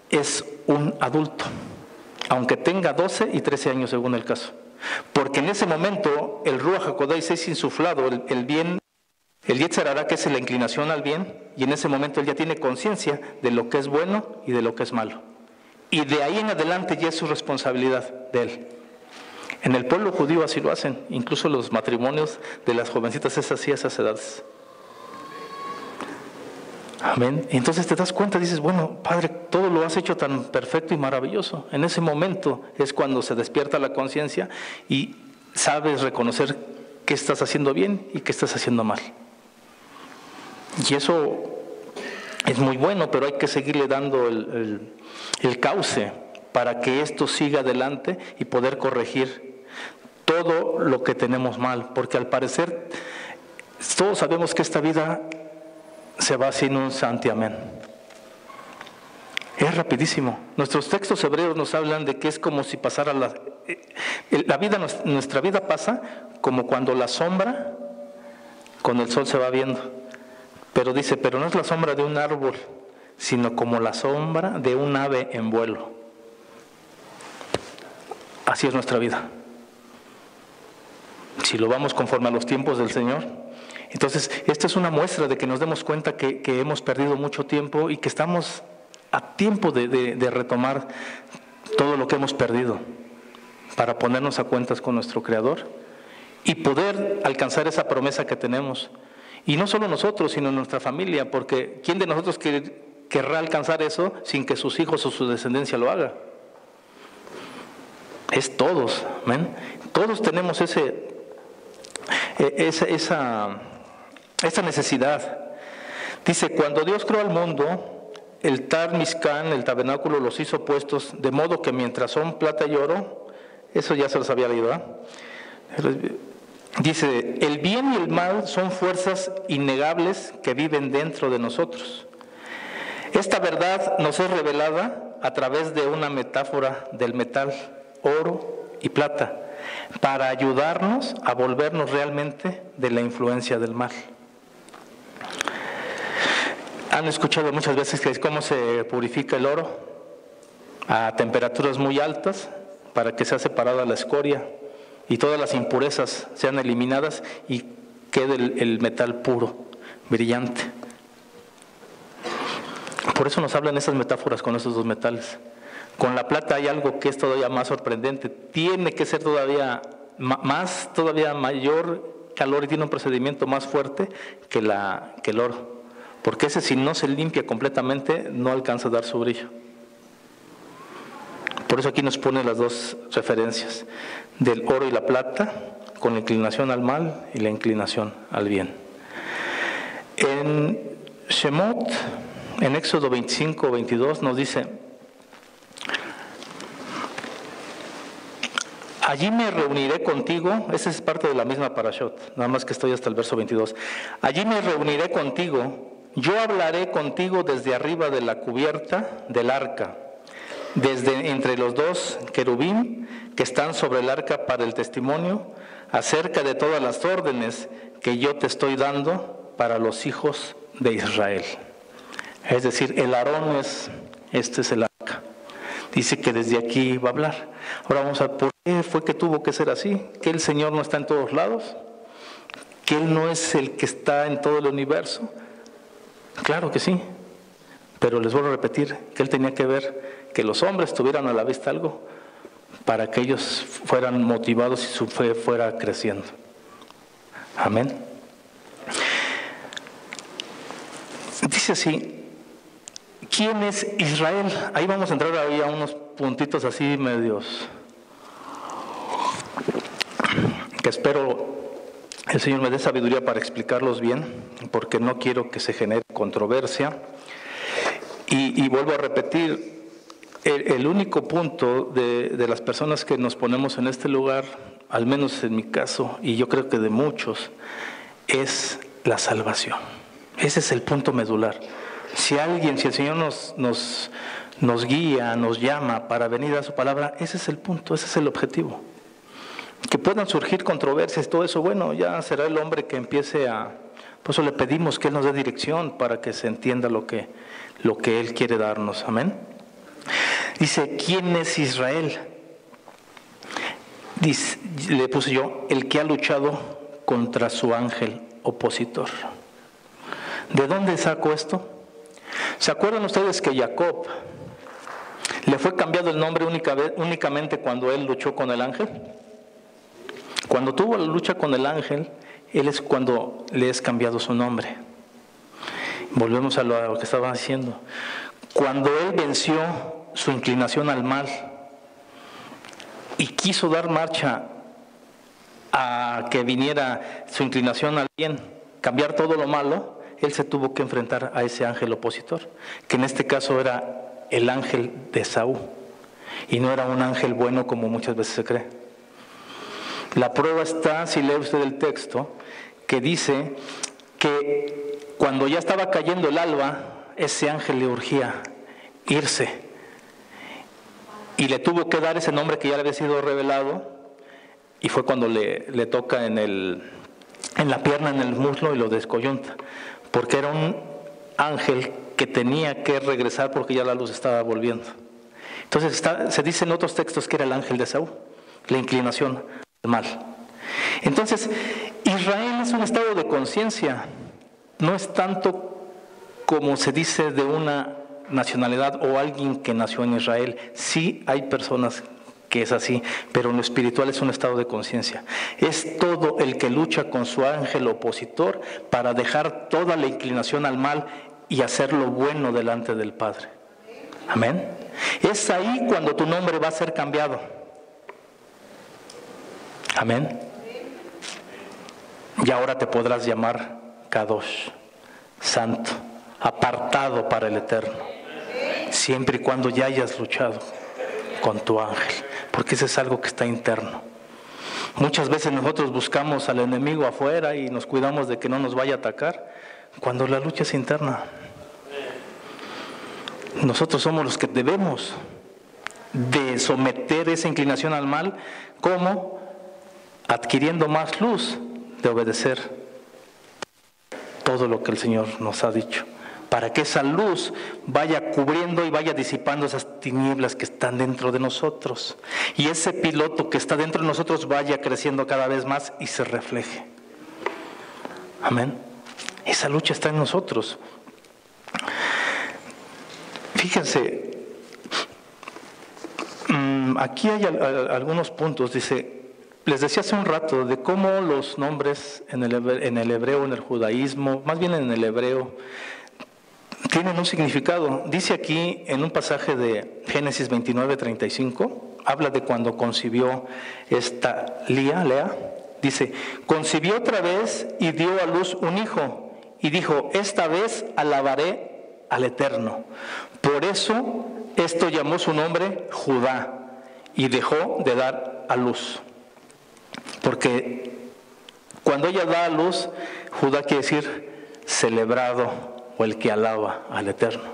es un adulto, aunque tenga 12 y 13 años según el caso. Porque en ese momento el Ruach HaKodesh es insuflado, el bien, el Yetzer Hará, que es la inclinación al bien, y en ese momento él ya tiene conciencia de lo que es bueno y de lo que es malo. Y de ahí en adelante ya es su responsabilidad de él. En el pueblo judío así lo hacen, incluso los matrimonios de las jovencitas es así a esas edades. Amén. Y entonces te das cuenta, dices, bueno, Padre, todo lo has hecho tan perfecto y maravilloso. En ese momento es cuando se despierta la conciencia y sabes reconocer qué estás haciendo bien y qué estás haciendo mal. Y eso es muy bueno, pero hay que seguirle dando el cauce para que esto siga adelante y poder corregir todo lo que tenemos mal. Porque al parecer todos sabemos que esta vida se va sin un santiamén. Es rapidísimo. Nuestros textos hebreos nos hablan de que es como si pasara nuestra vida pasa como cuando la sombra con el sol se va viendo. Pero dice, pero no es la sombra de un árbol, sino como la sombra de un ave en vuelo. Así es nuestra vida. Si lo vamos conforme a los tiempos del Señor. Entonces, esta es una muestra de que nos demos cuenta que hemos perdido mucho tiempo y que estamos a tiempo de retomar todo lo que hemos perdido para ponernos a cuentas con nuestro Creador y poder alcanzar esa promesa que tenemos. Y no solo nosotros, sino nuestra familia, porque ¿quién de nosotros querrá alcanzar eso sin que sus hijos o su descendencia lo haga? Es todos, ¿ven? Todos tenemos esa necesidad. Dice, cuando Dios creó al mundo, el Tar Mishkan, el tabernáculo, los hizo puestos, de modo que mientras son plata y oro, eso ya se los había leído, ¿eh? Dice, el bien y el mal son fuerzas innegables que viven dentro de nosotros. Esta verdad nos es revelada a través de una metáfora del metal, oro y plata, para ayudarnos a volvernos realmente de la influencia del mal. Han escuchado muchas veces que es cómo se purifica el oro a temperaturas muy altas para que sea separada la escoria y todas las impurezas sean eliminadas y quede el metal puro, brillante. Por eso nos hablan esas metáforas con esos dos metales. Con la plata hay algo que es todavía más sorprendente. Tiene que ser todavía mayor calor y tiene un procedimiento más fuerte que el oro. Porque ese, si no se limpia completamente, no alcanza a dar su brillo. Por eso aquí nos pone las dos referencias del oro y la plata, con la inclinación al mal y la inclinación al bien. En Shemot, en Éxodo 25-22 nos dice: allí me reuniré contigo. Esa es parte de la misma parashot, nada más que estoy hasta el verso 22. Allí me reuniré contigo, yo hablaré contigo desde arriba de la cubierta del arca. desde entre los dos querubín que están sobre el arca para el testimonio, acerca de todas las órdenes que yo te estoy dando para los hijos de Israel. Es decir, el Aarón este es el arca. Dice que desde aquí va a hablar. Ahora vamos a ver por qué fue que tuvo que ser así, que el Señor no está en todos lados, que Él no es el que está en todo el universo. Claro que sí, pero les vuelvo a repetir que Él tenía que ver que los hombres tuvieran a la vista algo para que ellos fueran motivados y su fe fuera creciendo. Amén. Dice así, ¿quién es Israel? Ahí vamos a entrar ahí a unos puntitos así medios que espero el Señor me dé sabiduría para explicarlos bien, porque no quiero que se genere controversia. Y vuelvo a repetir, el único punto de las personas que nos ponemos en este lugar, al menos en mi caso, y yo creo que de muchos, es la salvación. Ese es el punto medular. Si el Señor nos guía, nos llama para venir a su palabra, ese es el punto, ese es el objetivo. Que puedan surgir controversias, todo eso, bueno, ya será el hombre que empiece por eso le pedimos que Él nos dé dirección para que se entienda lo que Él quiere darnos, amén. Dice, ¿quién es Israel? Dice, le puse yo, el que ha luchado contra su ángel opositor. ¿De dónde saco esto? ¿Se acuerdan ustedes que Jacob le fue cambiado el nombre únicamente cuando él luchó con el ángel? Cuando tuvo la lucha con el ángel, él es cuando le es cambiado su nombre. Volvemos a lo que estaba diciendo. Cuando él venció su inclinación al mal y quiso dar marcha a que viniera su inclinación al bien, cambiar todo lo malo, él se tuvo que enfrentar a ese ángel opositor, que en este caso era el ángel de Esaú, y no era un ángel bueno como muchas veces se cree. La prueba está, si lee usted el texto, que dice que cuando ya estaba cayendo el alba, ese ángel le urgía irse. Y le tuvo que dar ese nombre que ya le había sido revelado, y fue cuando le toca en la pierna, en el muslo, y lo descoyunta. Porque era un ángel que tenía que regresar porque ya la luz estaba volviendo. Entonces se dice en otros textos que era el ángel de Esaú, la inclinación al mal. Entonces, Israel es un estado de conciencia, no es tanto como se dice de una nacionalidad o alguien que nació en Israel. Sí hay personas que es así, pero en lo espiritual es un estado de conciencia. Es todo el que lucha con su ángel opositor para dejar toda la inclinación al mal y hacer lo bueno delante del Padre. Amén. Es ahí cuando tu nombre va a ser cambiado. Amén. Y ahora te podrás llamar Kadosh, santo, apartado para el eterno, siempre y cuando ya hayas luchado con tu ángel, porque eso es algo que está interno. Muchas veces nosotros buscamos al enemigo afuera y nos cuidamos de que no nos vaya a atacar, cuando la lucha es interna. Nosotros somos los que debemos de someter esa inclinación al mal, ¿cómo? Adquiriendo más luz de obedecer todo lo que el Señor nos ha dicho, para que esa luz vaya cubriendo y vaya disipando esas tinieblas que están dentro de nosotros, y ese piloto que está dentro de nosotros vaya creciendo cada vez más y se refleje. Amén. Esa lucha está en nosotros. Fíjense, aquí hay algunos puntos. Dice, les decía hace un rato de cómo los nombres en el hebreo, en el judaísmo, más bien en el hebreo, tienen un significado. Dice aquí en un pasaje de Génesis 29:35, habla de cuando concibió esta Lea, dice, concibió otra vez y dio a luz un hijo, y dijo, esta vez alabaré al Eterno. Por eso esto llamó su nombre Judá, y dejó de dar a luz. Porque cuando ella da a luz, Judá quiere decir celebrado o el que alaba al Eterno.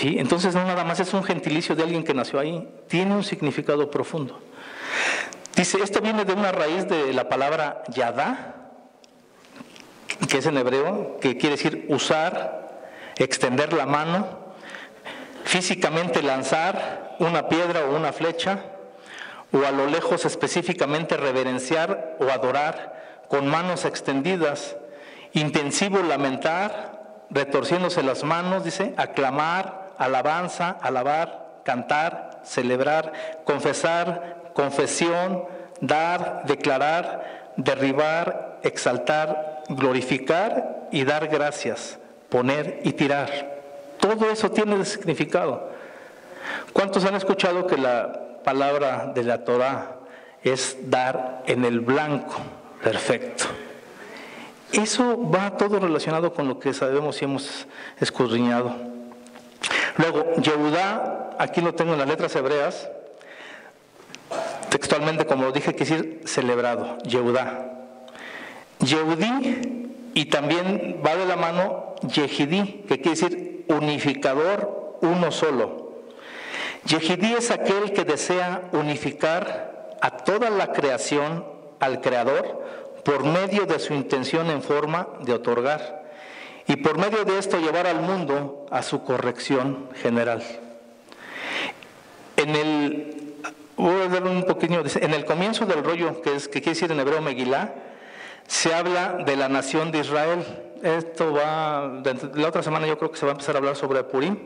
¿Sí? Entonces no nada más es un gentilicio de alguien que nació ahí, tiene un significado profundo. Dice, esto viene de una raíz de la palabra yadá, que es en hebreo, que quiere decir usar, extender la mano, físicamente lanzar una piedra o una flecha, o a lo lejos específicamente reverenciar o adorar con manos extendidas, intensivo lamentar, retorciéndose las manos, dice, aclamar, alabanza, alabar, cantar, celebrar, confesar, confesión, dar, declarar, derribar, exaltar, glorificar y dar gracias, poner y tirar. Todo eso tiene significado. ¿Cuántos han escuchado que la palabra de la Torah es dar en el blanco? Perfecto. Eso va todo relacionado con lo que sabemos y hemos escudriñado. Luego, Yehudá, aquí lo tengo en las letras hebreas, textualmente, como lo dije, quiere decir celebrado, Yehudá. Yehudí, y también va de la mano Yehidí, que quiere decir unificador, uno solo. Yehidí es aquel que desea unificar a toda la creación al Creador por medio de su intención en forma de otorgar, y por medio de esto llevar al mundo a su corrección general. Voy a dar un poquito, en el comienzo del rollo, que quiere decir en hebreo Megilá, se habla de la nación de Israel. Esto va, la otra semana yo creo que se va a empezar a hablar sobre Purim,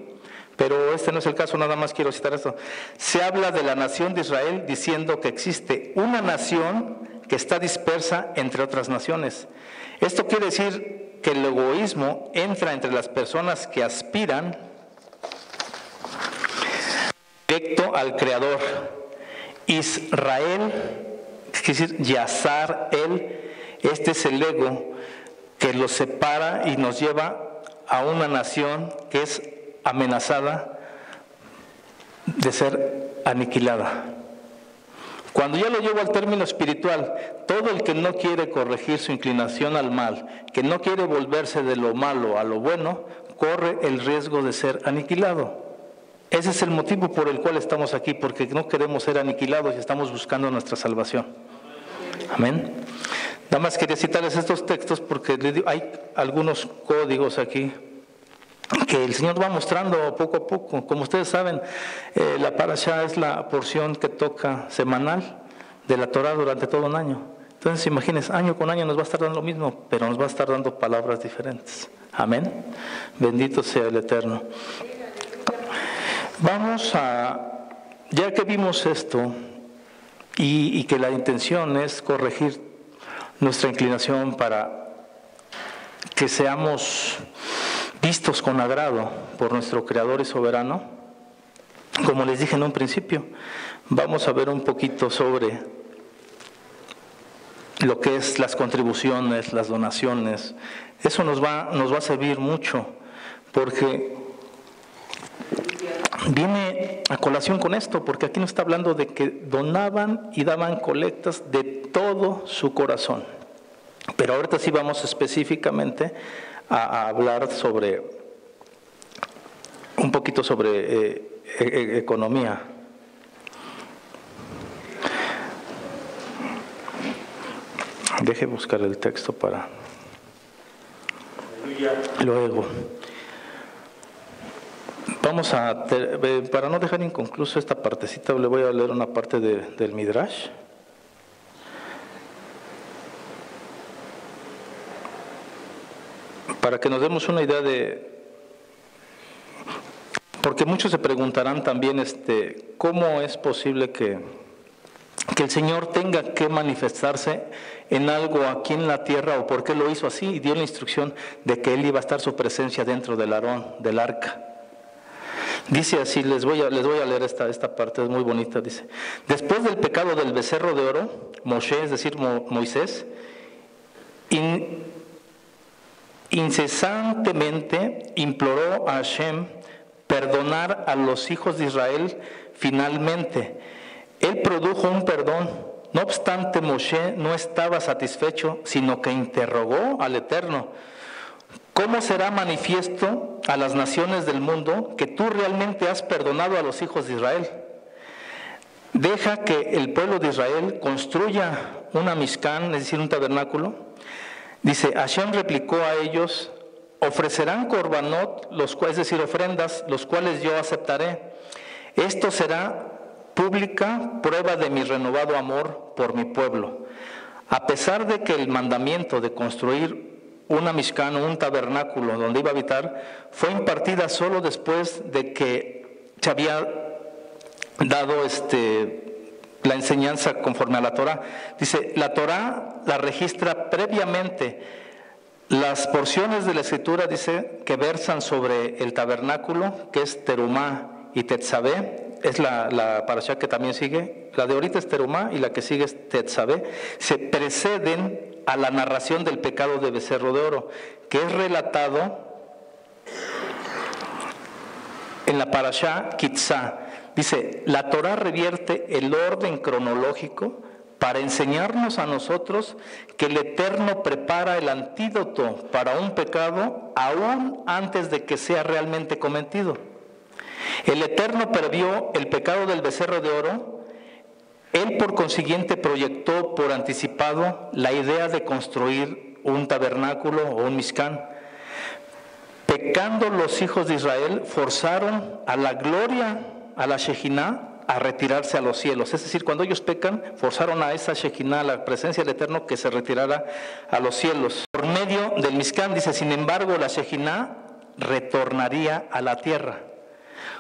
pero este no es el caso, nada más quiero citar esto. Se habla de la nación de Israel diciendo que existe una nación que está dispersa entre otras naciones. Esto quiere decir que el egoísmo entra entre las personas que aspiran directo al Creador. Israel, quiere decir Yazar, este es el ego que los separa y nos lleva a una nación que es amenazada de ser aniquilada. Cuando yo lo llevo al término espiritual, todo el que no quiere corregir su inclinación al mal, que no quiere volverse de lo malo a lo bueno, corre el riesgo de ser aniquilado. Ese es el motivo por el cual estamos aquí, porque no queremos ser aniquilados y estamos buscando nuestra salvación. Amén. Nada más quería citarles estos textos porque hay algunos códigos aquí que el Señor va mostrando poco a poco. Como ustedes saben, la parashá es la porción que toca semanal de la Torah durante todo un año. Entonces, imagínense, año con año nos va a estar dando lo mismo, pero nos va a estar dando palabras diferentes. Amén. Bendito sea el Eterno. Ya que vimos esto y que la intención es corregir nuestra inclinación para que seamos vistos con agrado por nuestro Creador y Soberano, como les dije en un principio, vamos a ver un poquito sobre lo que es las contribuciones, las donaciones. Eso nos va a servir mucho, porque viene a colación con esto, porque aquí nos está hablando de que donaban y daban colectas de todo su corazón. Pero ahorita sí vamos específicamente a hablar sobre un poquito sobre economía. Deje buscar el texto para luego. Para no dejar inconcluso esta partecita, le voy a leer una parte del Midrash. Para que nos demos una idea porque muchos se preguntarán también cómo es posible que el Señor tenga que manifestarse en algo aquí en la tierra, o por qué lo hizo así, y dio la instrucción de que Él iba a estar su presencia dentro del Aarón, del arca. Dice así, les voy a leer esta parte, es muy bonita, dice: después del pecado del becerro de oro, Moshe, es decir, Moisés, incesantemente imploró a Hashem perdonar a los hijos de Israel. Finalmente, Él produjo un perdón. No obstante, Moshe no estaba satisfecho, sino que interrogó al Eterno: ¿Cómo será manifiesto a las naciones del mundo que tú realmente has perdonado a los hijos de Israel? Deja que el pueblo de Israel construya una Mishkan, es decir, un tabernáculo. Dice, Hashem replicó a ellos, ofrecerán korbanot, es decir, ofrendas, los cuales yo aceptaré. Esto será pública prueba de mi renovado amor por mi pueblo. A pesar de que el mandamiento de construir una Mishkan, un tabernáculo donde iba a habitar, fue impartida solo después de que se había dado la enseñanza conforme a la Torá. Dice, la Torá la registra previamente. Las porciones de la Escritura, dice, que versan sobre el tabernáculo, que es Terumá y Tetzabé, es la parashá que también sigue. La de ahorita es Terumá y la que sigue es Tetzabé. Se preceden a la narración del pecado de becerro de oro, que es relatado en la parashá Kitzá. Dice, la Torá revierte el orden cronológico para enseñarnos a nosotros que el Eterno prepara el antídoto para un pecado aún antes de que sea realmente cometido. El Eterno previó el pecado del becerro de oro. Él, por consiguiente, proyectó por anticipado la idea de construir un tabernáculo o un Mishkan. Pecando los hijos de Israel, forzaron a la gloria, a la Shekinah, a retirarse a los cielos. Es decir, cuando ellos pecan, forzaron a esa Shekinah, la presencia del Eterno, que se retirara a los cielos. Por medio del Mishkan, dice, sin embargo, la Shekinah retornaría a la tierra.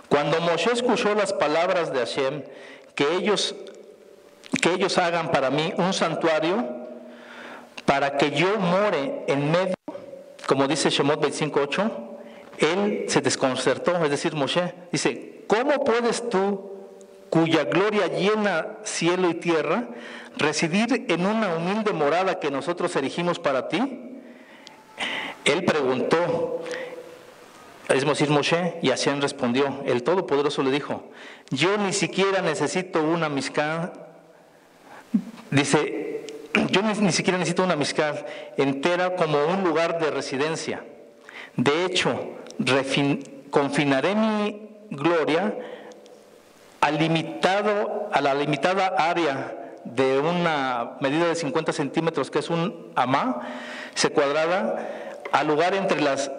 Cuando Moshe escuchó las palabras de Hashem, que ellos hagan para mí un santuario, para que yo more en medio, como dice Shemot 25:8, él se desconcertó, es decir, Moshe, dice, ¿cómo puedes tú, cuya gloria llena cielo y tierra, residir en una humilde morada que nosotros erigimos para ti? Él preguntó, es decir, Moshe, y Hashem respondió, el Todopoderoso le dijo, yo ni siquiera necesito una Mishkan, dice, yo ni siquiera necesito una Mishkan entera como un lugar de residencia. De hecho, confinaré mi gloria a la limitada área de una medida de 50 centímetros, que es un amá, se cuadrada, al lugar entre las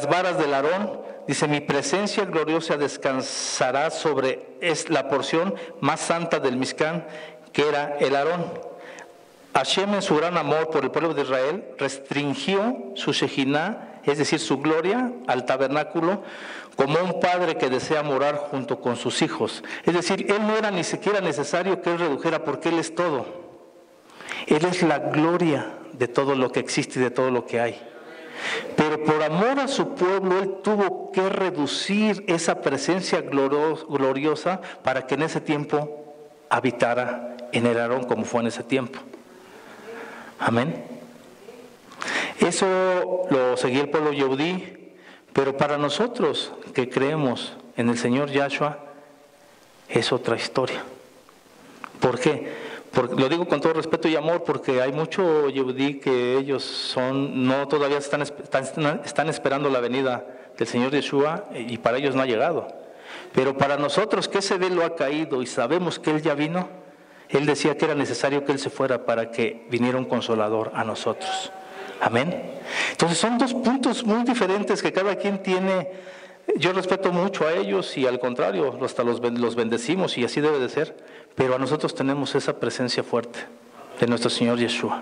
varas del Aarón. Dice, mi presencia gloriosa descansará sobre la porción más santa del Mishkan, que era el Aarón. Hashem, en su gran amor por el pueblo de Israel, restringió su Shekinah, es decir, su gloria, al tabernáculo, como un padre que desea morar junto con sus hijos. Es decir, él no era ni siquiera necesario que él redujera, porque él es todo. Él es la gloria de todo lo que existe y de todo lo que hay. Pero por amor a su pueblo, él tuvo que reducir esa presencia gloriosa para que en ese tiempo habitara en el Aarón, como fue en ese tiempo. Amén. Eso lo seguía el pueblo Yehudí, pero para nosotros que creemos en el Señor Yahshua es otra historia. ¿Por qué? Lo digo con todo respeto y amor, porque hay mucho Yehudí que ellos todavía están esperando la venida del Señor Yeshua, y para ellos no ha llegado. Pero para nosotros que ese velo ha caído y sabemos que Él ya vino, Él decía que era necesario que Él se fuera para que viniera un consolador a nosotros. Amén. Entonces son dos puntos muy diferentes que cada quien tiene. Yo respeto mucho a ellos y al contrario, hasta los bendecimos, y así debe de ser. Pero a nosotros tenemos esa presencia fuerte de nuestro Señor Yeshua.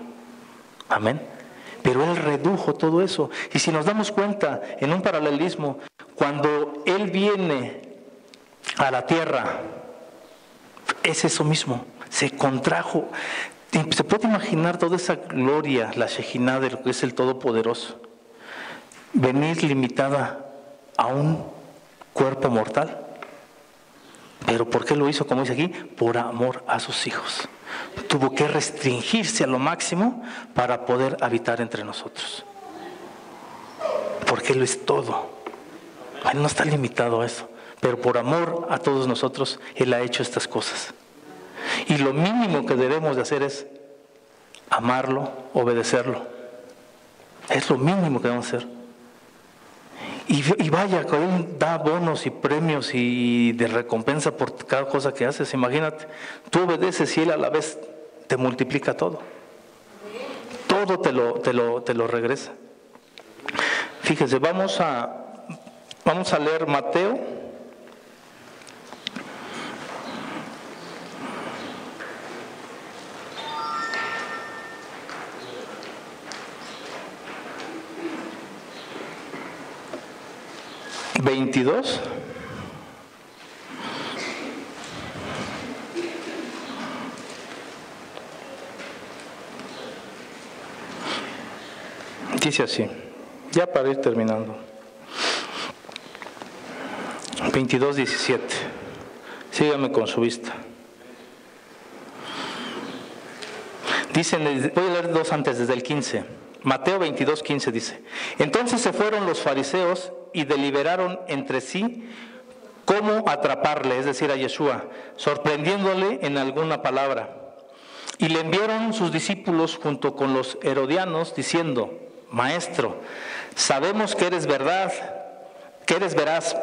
Amén. Pero Él redujo todo eso. Y si nos damos cuenta, en un paralelismo, cuando Él viene a la tierra, es eso mismo, se contrajo. Se puede imaginar toda esa gloria, la Shekinah de lo que es el Todopoderoso, venir limitada a un cuerpo mortal. Pero ¿por qué lo hizo, como dice aquí? Por amor a sus hijos. Tuvo que restringirse a lo máximo para poder habitar entre nosotros. Porque Él es todo. Él no está limitado a eso. Pero por amor a todos nosotros, Él ha hecho estas cosas. Y lo mínimo que debemos de hacer es amarlo, obedecerlo. Es lo mínimo que debemos hacer. Y vaya, que Él da bonos y premios y de recompensa por cada cosa que haces. Imagínate, tú obedeces y Él a la vez te multiplica todo. Todo te lo regresa. Fíjense, vamos a leer Mateo. ¿22? Dice así, ya para ir terminando. 22:17. Sígame con su vista. Dicen, voy a leer dos antes, desde el 15. Mateo 22:15 dice: Entonces se fueron los fariseos y deliberaron entre sí cómo atraparle, es decir, a Yeshua, sorprendiéndole en alguna palabra. Y le enviaron sus discípulos junto con los herodianos, diciendo: Maestro, sabemos que eres verdad, que eres veraz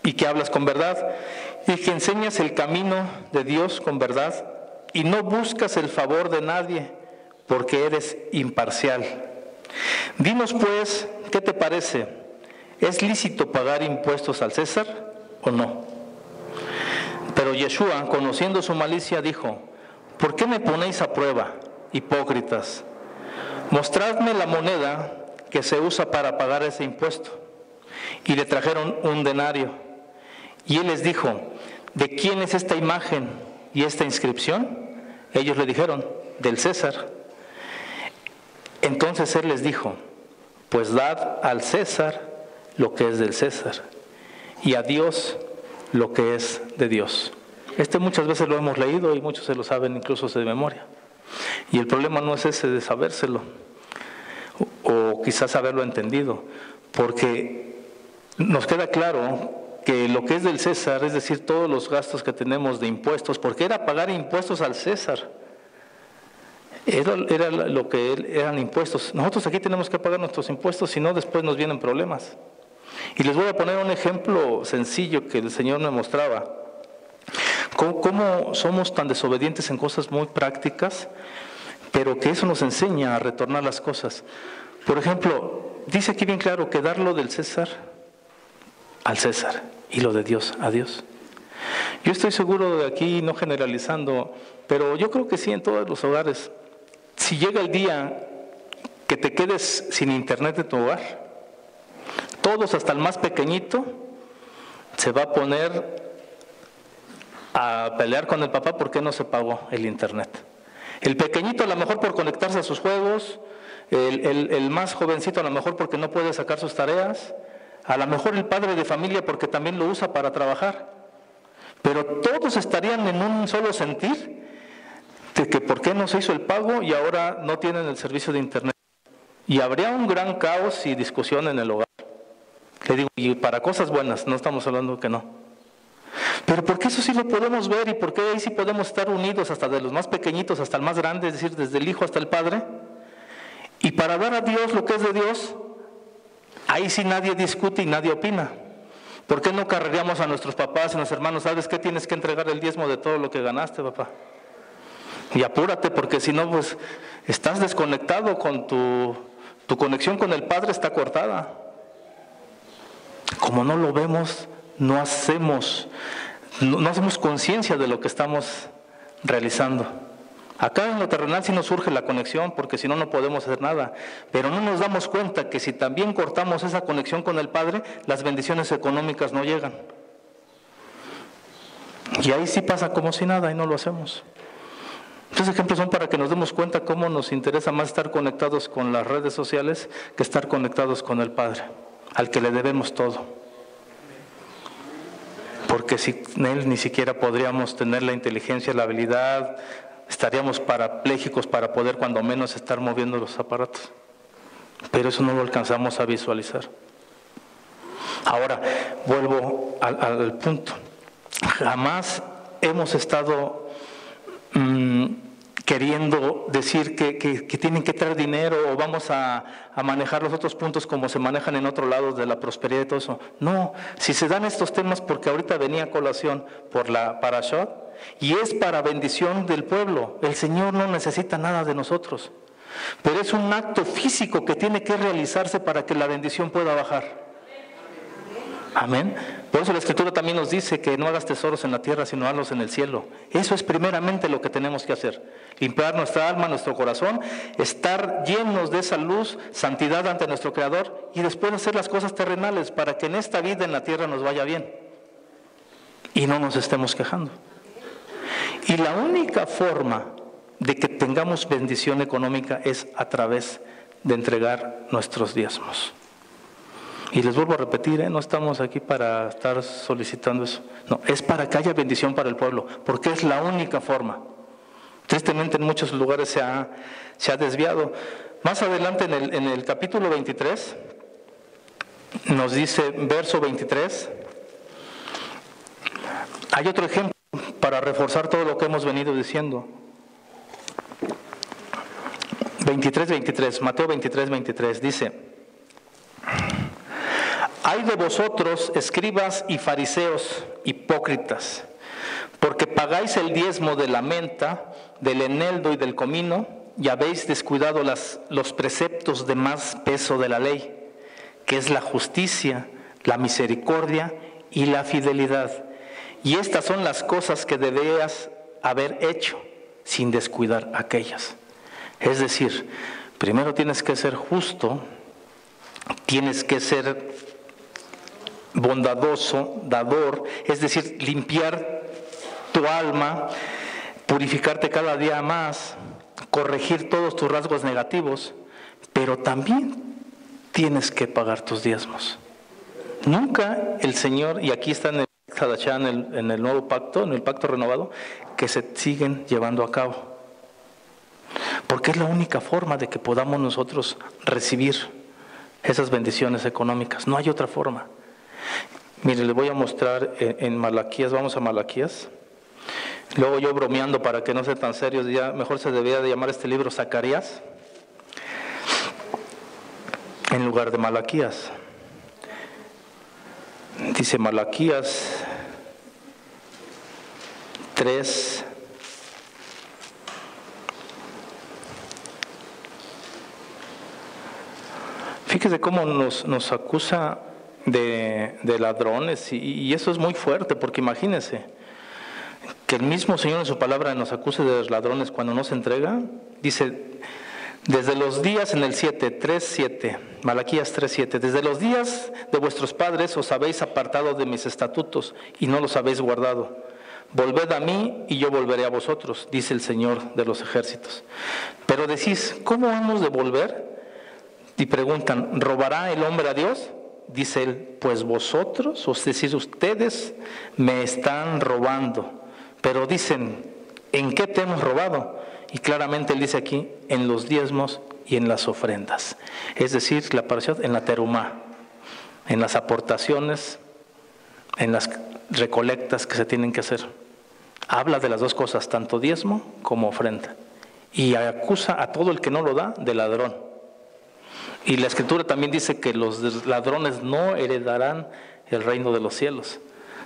y que hablas con verdad, y que enseñas el camino de Dios con verdad, y no buscas el favor de nadie, porque eres imparcial. Dinos pues, ¿qué te parece? ¿Es lícito pagar impuestos al César o no? Pero Yeshua, conociendo su malicia, dijo: ¿Por qué me ponéis a prueba, hipócritas? Mostradme la moneda que se usa para pagar ese impuesto. Y le trajeron un denario. Y él les dijo: ¿de quién es esta imagen y esta inscripción? Ellos le dijeron: del César. Entonces él les dijo: pues dad al César lo que es del César, y a Dios lo que es de Dios. Muchas veces lo hemos leído y muchos se lo saben incluso de memoria. Y el problema no es ese de sabérselo, o quizás haberlo entendido, porque nos queda claro que lo que es del César, es decir, todos los gastos que tenemos de impuestos, porque era pagar impuestos al César, era lo que eran impuestos. Nosotros aquí tenemos que pagar nuestros impuestos, si no después nos vienen problemas. Y les voy a poner un ejemplo sencillo que el Señor me mostraba. Cómo somos tan desobedientes en cosas muy prácticas, pero que eso nos enseña a retornar las cosas. Por ejemplo, dice aquí bien claro que dar lo del César al César y lo de Dios a Dios. Yo estoy seguro de aquí, no generalizando, pero yo creo que sí, en todos los hogares. Si llega el día que te quedes sin internet de tu hogar, todos, hasta el más pequeñito, se va a poner a pelear con el papá porque no se pagó el internet. El pequeñito a lo mejor por conectarse a sus juegos, el más jovencito a lo mejor porque no puede sacar sus tareas, a lo mejor el padre de familia porque también lo usa para trabajar. Pero todos estarían en un solo sentir de que por qué no se hizo el pago y ahora no tienen el servicio de internet. Y habría un gran caos y discusión en el hogar. Le digo, y para cosas buenas, no estamos hablando que no. Pero ¿por qué eso sí lo podemos ver? ¿Y por qué ahí sí podemos estar unidos hasta de los más pequeñitos hasta el más grande, es decir, desde el hijo hasta el padre? Y para dar a Dios lo que es de Dios, ahí sí nadie discute y nadie opina. ¿Por qué no carreríamos a nuestros papás y a nuestros hermanos? ¿Sabes qué? Tienes que entregar el diezmo de todo lo que ganaste, papá. Y apúrate, porque si no, pues estás desconectado con tu conexión con el Padre está cortada. Como no lo vemos, no hacemos conciencia de lo que estamos realizando. Acá en lo terrenal sí nos surge la conexión, porque si no, no podemos hacer nada. Pero no nos damos cuenta que si también cortamos esa conexión con el Padre, las bendiciones económicas no llegan. Y ahí sí pasa como si nada y no lo hacemos. Estos ejemplos son para que nos demos cuenta cómo nos interesa más estar conectados con las redes sociales que estar conectados con el Padre, al que le debemos todo. Porque sin Él ni siquiera podríamos tener la inteligencia, la habilidad, estaríamos parapléjicos para poder cuando menos estar moviendo los aparatos. Pero eso no lo alcanzamos a visualizar. Ahora, vuelvo al punto. Jamás hemos estado queriendo decir que tienen que traer dinero o vamos a manejar los otros puntos como se manejan en otros lados de la prosperidad y todo eso. No, si se dan estos temas porque ahorita venía a colación por la Parashot y es para bendición del pueblo. El Señor no necesita nada de nosotros, pero es un acto físico que tiene que realizarse para que la bendición pueda bajar. Amén. Por eso la Escritura también nos dice que no hagas tesoros en la tierra, sino hazlos en el cielo. Eso es primeramente lo que tenemos que hacer. Limpiar nuestra alma, nuestro corazón, estar llenos de esa luz, santidad ante nuestro Creador y después hacer las cosas terrenales para que en esta vida en la tierra nos vaya bien y no nos estemos quejando. Y la única forma de que tengamos bendición económica es a través de entregar nuestros diezmos. Y les vuelvo a repetir, no estamos aquí para estar solicitando eso. No, es para que haya bendición para el pueblo, porque es la única forma. Tristemente en muchos lugares se ha desviado. Más adelante en el capítulo 23, nos dice, verso 23, hay otro ejemplo para reforzar todo lo que hemos venido diciendo. 23, Mateo 23, dice: Ay de vosotros, escribas y fariseos, hipócritas, porque pagáis el diezmo de la menta, del eneldo y del comino, y habéis descuidado los preceptos de más peso de la ley, que es la justicia, la misericordia y la fidelidad. Y estas son las cosas que debías haber hecho, sin descuidar aquellas. Es decir, primero tienes que ser justo, tienes que ser bondadoso, dador, es decir, limpiar tu alma, purificarte cada día más, corregir todos tus rasgos negativos, pero también tienes que pagar tus diezmos. Nunca el Señor, y aquí está en el Hadashah, en el nuevo pacto, en el pacto renovado, que se siguen llevando a cabo, porque es la única forma de que podamos nosotros recibir esas bendiciones económicas. No hay otra forma. Mire, les voy a mostrar en Malaquías, vamos a Malaquías. Luego yo bromeando para que no sea tan serio, ya mejor se debía de llamar este libro Zacarías en lugar de Malaquías. Dice Malaquías 3. Fíjese cómo nos acusa de ladrones y eso es muy fuerte, porque imagínense que el mismo Señor en su palabra nos acuse de ladrones cuando no se entrega. Dice, desde los días en el 3:7, Malaquías 3:7, desde los días de vuestros padres os habéis apartado de mis estatutos y no los habéis guardado. Volved a mí y yo volveré a vosotros, dice el Señor de los ejércitos. Pero decís, ¿cómo hemos de volver? Y preguntan, ¿robará el hombre a Dios? Dice él, pues vosotros, es decir, ustedes me están robando. Pero dicen, ¿en qué te hemos robado? Y claramente él dice aquí, en los diezmos y en las ofrendas. Es decir, la parashot en la terumá, en las aportaciones, en las recolectas que se tienen que hacer. Habla de las dos cosas, tanto diezmo como ofrenda. Y acusa a todo el que no lo da de ladrón. Y la Escritura también dice que los ladrones no heredarán el reino de los cielos.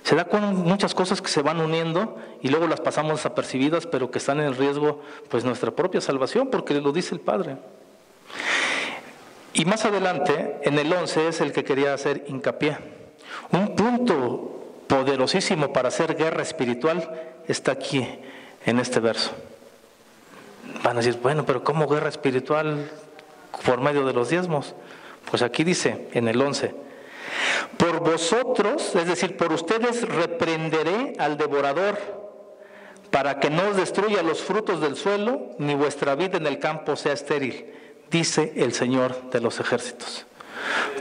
Se da con muchas cosas que se van uniendo y luego las pasamos desapercibidas, pero que están en riesgo pues nuestra propia salvación, porque lo dice el Padre. Y más adelante, en el 11, es el que quería hacer hincapié. Un punto poderosísimo para hacer guerra espiritual está aquí, en este verso. Van a decir, bueno, pero ¿cómo guerra espiritual por medio de los diezmos? Pues aquí dice, en el 11, por vosotros, es decir, por ustedes reprenderé al devorador, para que no os destruya los frutos del suelo, ni vuestra vida en el campo sea estéril, dice el Señor de los ejércitos.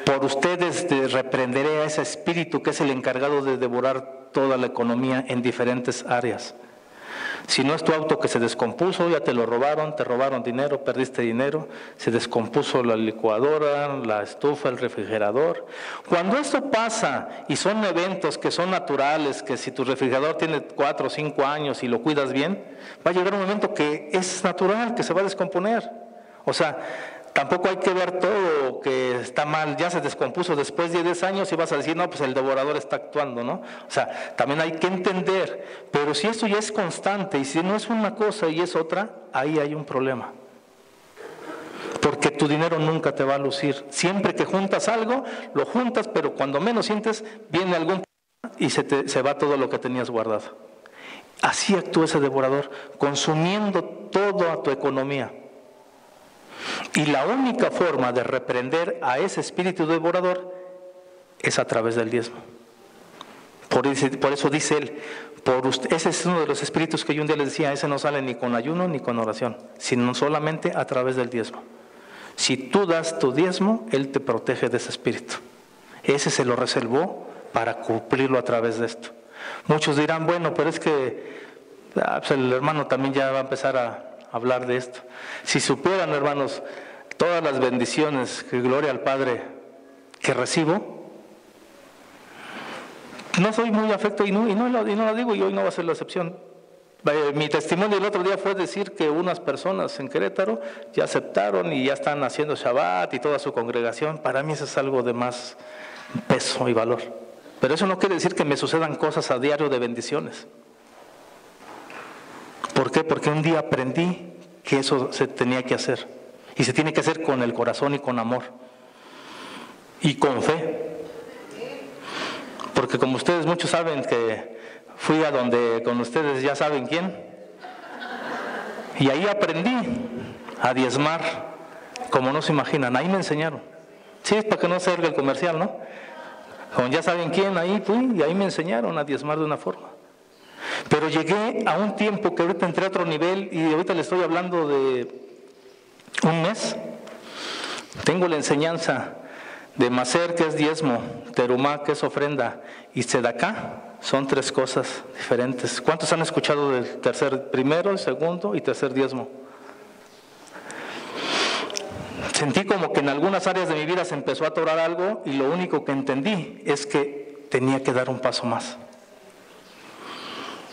Por ustedes reprenderé a ese espíritu que es el encargado de devorar toda la economía en diferentes áreas. Si no es tu auto que se descompuso, ya te lo robaron, te robaron dinero, perdiste dinero, se descompuso la licuadora, la estufa, el refrigerador. Cuando esto pasa y son eventos que son naturales, que si tu refrigerador tiene 4 o 5 años y lo cuidas bien, va a llegar un momento que es natural, que se va a descomponer. O sea, tampoco hay que ver todo que está mal, ya se descompuso después de 10 años y vas a decir, no, pues el devorador está actuando, ¿no? O sea, también hay que entender, pero si esto ya es constante y si no es una cosa y es otra, ahí hay un problema. Porque tu dinero nunca te va a lucir. Siempre que juntas algo, lo juntas, pero cuando menos sientes, viene algún problema y se va todo lo que tenías guardado. Así actúa ese devorador, consumiendo toda tu economía. Y la única forma de reprender a ese espíritu devorador es a través del diezmo. Por eso dice él, ese es uno de los espíritus que yo un día les decía, ese no sale ni con ayuno ni con oración, sino solamente a través del diezmo. Si tú das tu diezmo, él te protege de ese espíritu. Ese se lo reservó para cumplirlo a través de esto. Muchos dirán, bueno, pero es que pues el hermano también ya va a empezar a hablar de esto. Si supieran, hermanos, todas las bendiciones, que gloria al Padre, que recibo, no soy muy afecto y no lo digo, y hoy no va a ser la excepción. Mi testimonio el otro día fue decir que unas personas en Querétaro ya aceptaron y ya están haciendo Shabbat y toda su congregación. Para mí eso es algo de más peso y valor. Pero eso no quiere decir que me sucedan cosas a diario de bendiciones. ¿Por qué? Porque un día aprendí que eso se tenía que hacer. Y se tiene que hacer con el corazón y con amor. Y con fe. Porque como ustedes muchos saben que fui a donde con ustedes ya saben quién. Y ahí aprendí a diezmar como no se imaginan. Ahí me enseñaron. Sí, es para que no se oiga el comercial, ¿no? Como ya saben quién, ahí fui y ahí me enseñaron a diezmar de una forma. Pero llegué a un tiempo que ahorita entré a otro nivel y ahorita le estoy hablando de un mes. Tengo la enseñanza de Maser, que es diezmo, Terumá, que es ofrenda, y Tzedaká, son 3 cosas diferentes. ¿Cuántos han escuchado del primero, segundo y tercer diezmo? Sentí como que en algunas áreas de mi vida se empezó a atorar algo y lo único que entendí es que tenía que dar un paso más.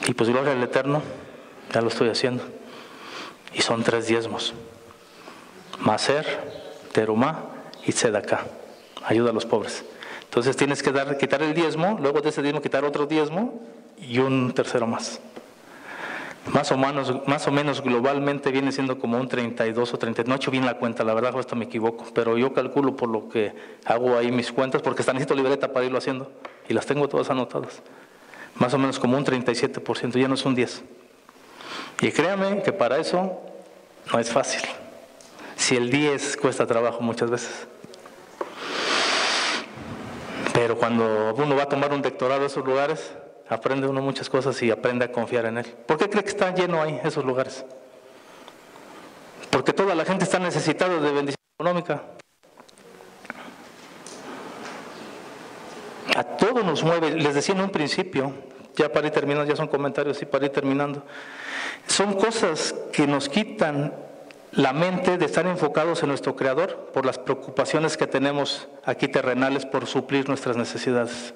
Y pues gloria al Eterno, ya lo estoy haciendo. Y son 3 diezmos. Maser, Terumá y Tzedaká. Ayuda a los pobres. Entonces tienes que quitar el diezmo, luego de ese diezmo quitar otro diezmo y un tercero más. Más o menos globalmente viene siendo como un 32 o 30. No he hecho bien la cuenta, la verdad, hasta me equivoco. Pero yo calculo por lo que hago ahí mis cuentas, porque hasta necesito libreta para irlo haciendo. Y las tengo todas anotadas. Más o menos como un 37%, ya no es un 10%. Y créame que para eso no es fácil. Si el 10 cuesta trabajo muchas veces. Pero cuando uno va a tomar un doctorado en esos lugares, aprende uno muchas cosas y aprende a confiar en él. ¿Por qué cree que está lleno ahí esos lugares? Porque toda la gente está necesitada de bendición económica. A todos nos mueve, les decía en un principio, ya para ir terminando, ya son comentarios y para ir terminando. Son cosas que nos quitan la mente de estar enfocados en nuestro Creador por las preocupaciones que tenemos aquí terrenales por suplir nuestras necesidades.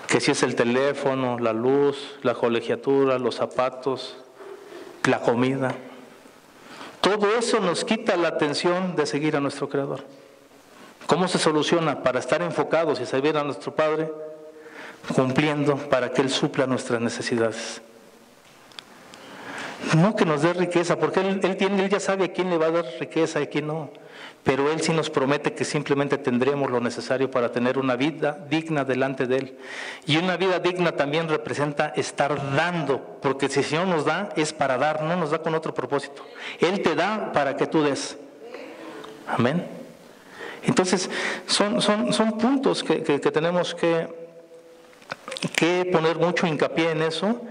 Que si es el teléfono, la luz, la colegiatura, los zapatos, la comida. Todo eso nos quita la atención de seguir a nuestro Creador. ¿Cómo se soluciona? Para estar enfocados y servir a nuestro Padre, cumpliendo para que Él supla nuestras necesidades. No que nos dé riqueza, porque Él ya sabe a quién le va a dar riqueza y a quién no. Pero Él sí nos promete que simplemente tendremos lo necesario para tener una vida digna delante de Él. Y una vida digna también representa estar dando, porque si el Señor nos da, es para dar, no nos da con otro propósito. Él te da para que tú des. Amén. Entonces, son puntos que tenemos que poner mucho hincapié en eso.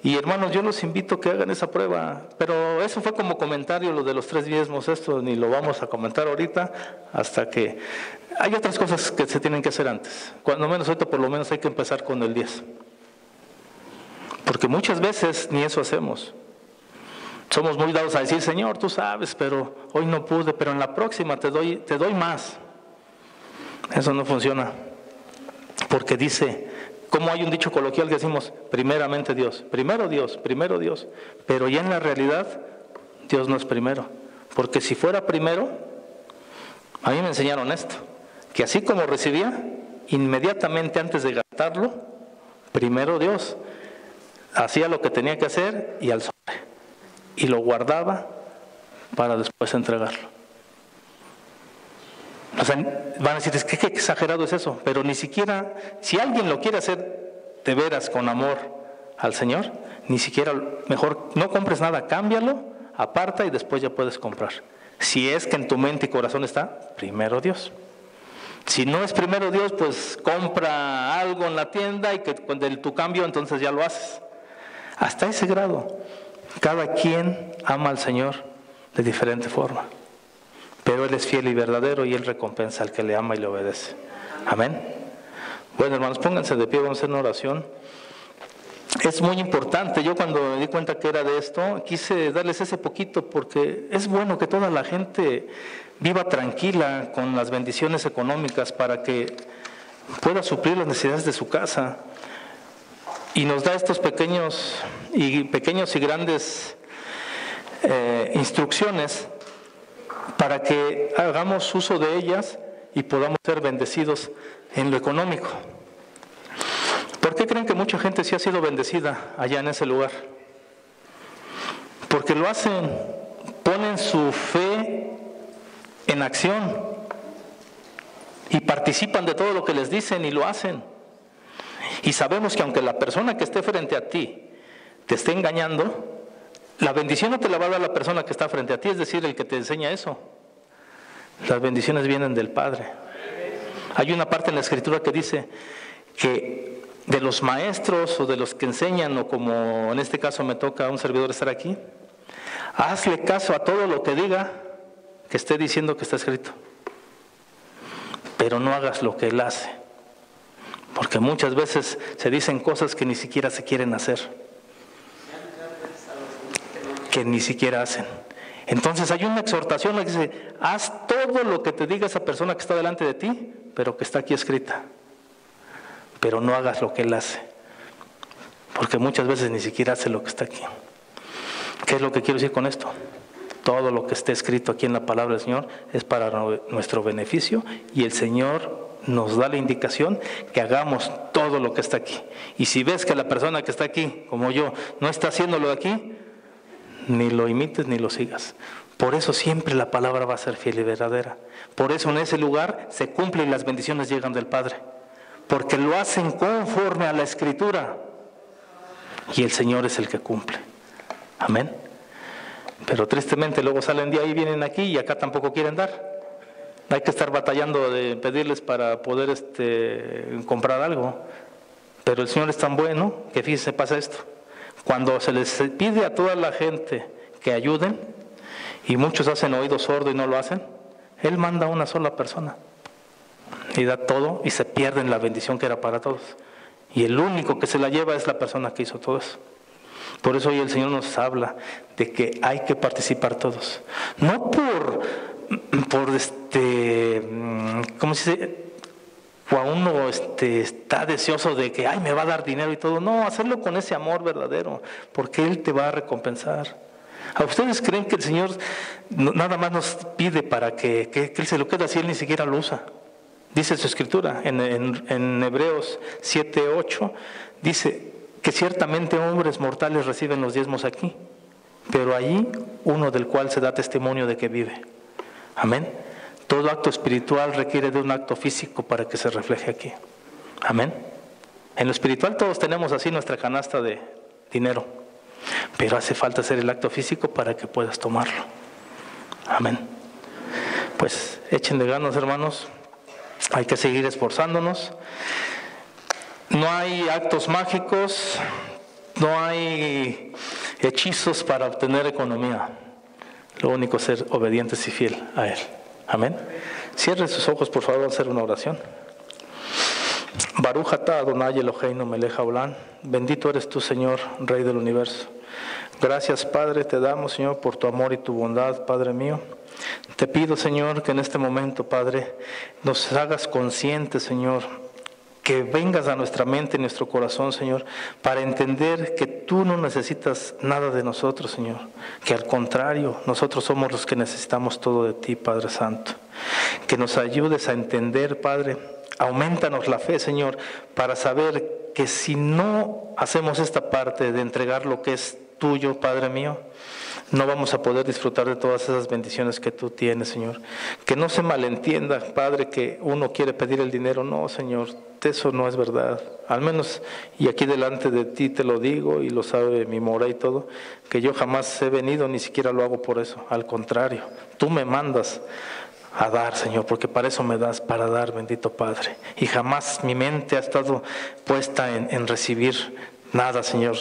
Y hermanos, yo los invito a que hagan esa prueba, pero eso fue como comentario lo de los 3 diezmos, esto ni lo vamos a comentar ahorita, hasta que hay otras cosas que se tienen que hacer antes. Cuando menos ahorita por lo menos hay que empezar con el 10. Porque muchas veces ni eso hacemos. Somos muy dados a decir, Señor, tú sabes, pero hoy no pude, pero en la próxima te doy más. Eso no funciona. Porque dice, como hay un dicho coloquial que decimos, primeramente Dios, primero Dios, primero Dios. Pero ya en la realidad, Dios no es primero. Porque si fuera primero, a mí me enseñaron esto, que así como recibía, inmediatamente antes de gastarlo, primero Dios hacía lo que tenía que hacer y al sobre, y lo guardaba para después entregarlo. O sea, van a decir, es que qué exagerado es eso, pero ni siquiera, si alguien lo quiere hacer de veras con amor al Señor, ni siquiera, mejor no compres nada, cámbialo, aparta y después ya puedes comprar. Si es que en tu mente y corazón está primero Dios. Si no es primero Dios, pues compra algo en la tienda y que de tu cambio entonces ya lo haces. Hasta ese grado, cada quien ama al Señor de diferente forma. Pero Él es fiel y verdadero y Él recompensa al que le ama y le obedece. Amén. Bueno, hermanos, pónganse de pie, vamos a hacer una oración. Es muy importante, yo cuando me di cuenta que era de esto, quise darles ese poquito porque es bueno que toda la gente viva tranquila con las bendiciones económicas para que pueda suplir las necesidades de su casa. Y nos da estos pequeños y grandes instrucciones para que hagamos uso de ellas y podamos ser bendecidos en lo económico. ¿Por qué creen que mucha gente sí ha sido bendecida allá en ese lugar? Porque lo hacen, ponen su fe en acción y participan de todo lo que les dicen y lo hacen. Y sabemos que aunque la persona que esté frente a ti te esté engañando, la bendición no te la va a dar la persona que está frente a ti, es decir, el que te enseña eso. Las bendiciones vienen del Padre. Hay una parte en la Escritura que dice que de los maestros o de los que enseñan, o como en este caso me toca a un servidor estar aquí, hazle caso a todo lo que diga, que esté diciendo que está escrito. Pero no hagas lo que él hace. Porque muchas veces se dicen cosas que ni siquiera se quieren hacer. Que ni siquiera hacen. Entonces hay una exhortación que dice, haz todo lo que te diga esa persona que está delante de ti, pero que está aquí escrita. Pero no hagas lo que él hace. Porque muchas veces ni siquiera hace lo que está aquí. ¿Qué es lo que quiero decir con esto? Todo lo que esté escrito aquí en la palabra del Señor es para nuestro beneficio y el Señor nos da la indicación que hagamos todo lo que está aquí. Y si ves que la persona que está aquí, como yo, no está haciéndolo de aquí, ni lo imites ni lo sigas. Por eso siempre la palabra va a ser fiel y verdadera. Por eso en ese lugar se cumple y las bendiciones llegan del Padre. Porque lo hacen conforme a la Escritura. Y el Señor es el que cumple. Amén. Pero tristemente luego salen de ahí, vienen aquí y acá tampoco quieren dar. Hay que estar batallando de pedirles para poder comprar algo. Pero el Señor es tan bueno que fíjense, pasa esto. Cuando se les pide a toda la gente que ayuden, y muchos hacen oído sordo y no lo hacen, Él manda a una sola persona. Y da todo y se pierden la bendición que era para todos. Y el único que se la lleva es la persona que hizo todo eso. Por eso hoy el Señor nos habla de que hay que participar todos. No por ¿cómo se dice? Cuando uno está deseoso de que, ay, me va a dar dinero y todo. No, hacerlo con ese amor verdadero, porque Él te va a recompensar. ¿A ustedes creen que el Señor nada más nos pide para que Él se lo quede así, Él ni siquiera lo usa? Dice su Escritura, en Hebreos 7:8, dice que ciertamente hombres mortales reciben los diezmos aquí, pero allí uno del cual se da testimonio de que vive. Amén. Todo acto espiritual requiere de un acto físico para que se refleje aquí. Amén. En lo espiritual todos tenemos así nuestra canasta de dinero, pero hace falta hacer el acto físico para que puedas tomarlo. Amén. Pues échenle ganas, hermanos. Hay que seguir esforzándonos. No hay actos mágicos, no hay hechizos para obtener economía. Lo único es ser obedientes y fiel a Él. Amén. Cierren sus ojos, por favor, a hacer una oración. Baruch atah Adonai Eloheinu melech haolam. Bendito eres tú, Señor, Rey del universo. Gracias, Padre, te damos, Señor, por tu amor y tu bondad, Padre mío. Te pido, Señor, que en este momento, Padre, nos hagas conscientes, Señor, que vengas a nuestra mente y nuestro corazón, Señor, para entender que tú no necesitas nada de nosotros, Señor, que al contrario, nosotros somos los que necesitamos todo de ti, Padre Santo. Que nos ayudes a entender, Padre, aumentanos la fe, Señor, para saber que si no hacemos esta parte de entregar lo que es tuyo, Padre mío, no vamos a poder disfrutar de todas esas bendiciones que tú tienes, Señor. Que no se malentienda, Padre, que uno quiere pedir el dinero. No, Señor, eso no es verdad. Al menos, y aquí delante de ti te lo digo, y lo sabe mi mora y todo, que yo jamás he venido, ni siquiera lo hago por eso. Al contrario, tú me mandas a dar, Señor, porque para eso me das, para dar, bendito Padre. Y jamás mi mente ha estado puesta en recibir nada, Señor.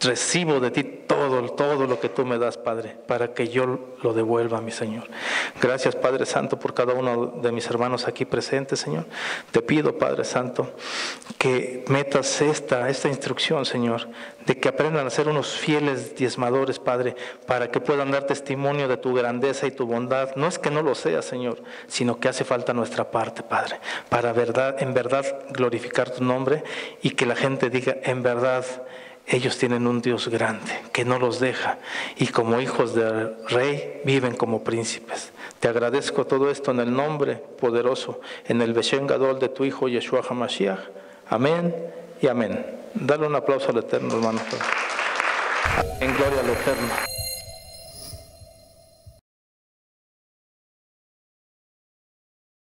Recibo de ti todo lo que tú me das, Padre, para que yo lo devuelva, mi Señor. Gracias, Padre Santo, por cada uno de mis hermanos aquí presentes, Señor. Te pido, Padre Santo, que metas esta instrucción, Señor, de que aprendan a ser unos fieles diezmadores, Padre, para que puedan dar testimonio de tu grandeza y tu bondad. No es que no lo sea, Señor, sino que hace falta nuestra parte, Padre, para en verdad glorificar tu nombre y que la gente diga, en verdad, ellos tienen un Dios grande que no los deja y como hijos del Rey viven como príncipes. Te agradezco todo esto en el nombre poderoso, en el Beshem Gadol de tu Hijo Yeshua HaMashiach. Amén y amén. Dale un aplauso al Eterno, hermano. En gloria al Eterno.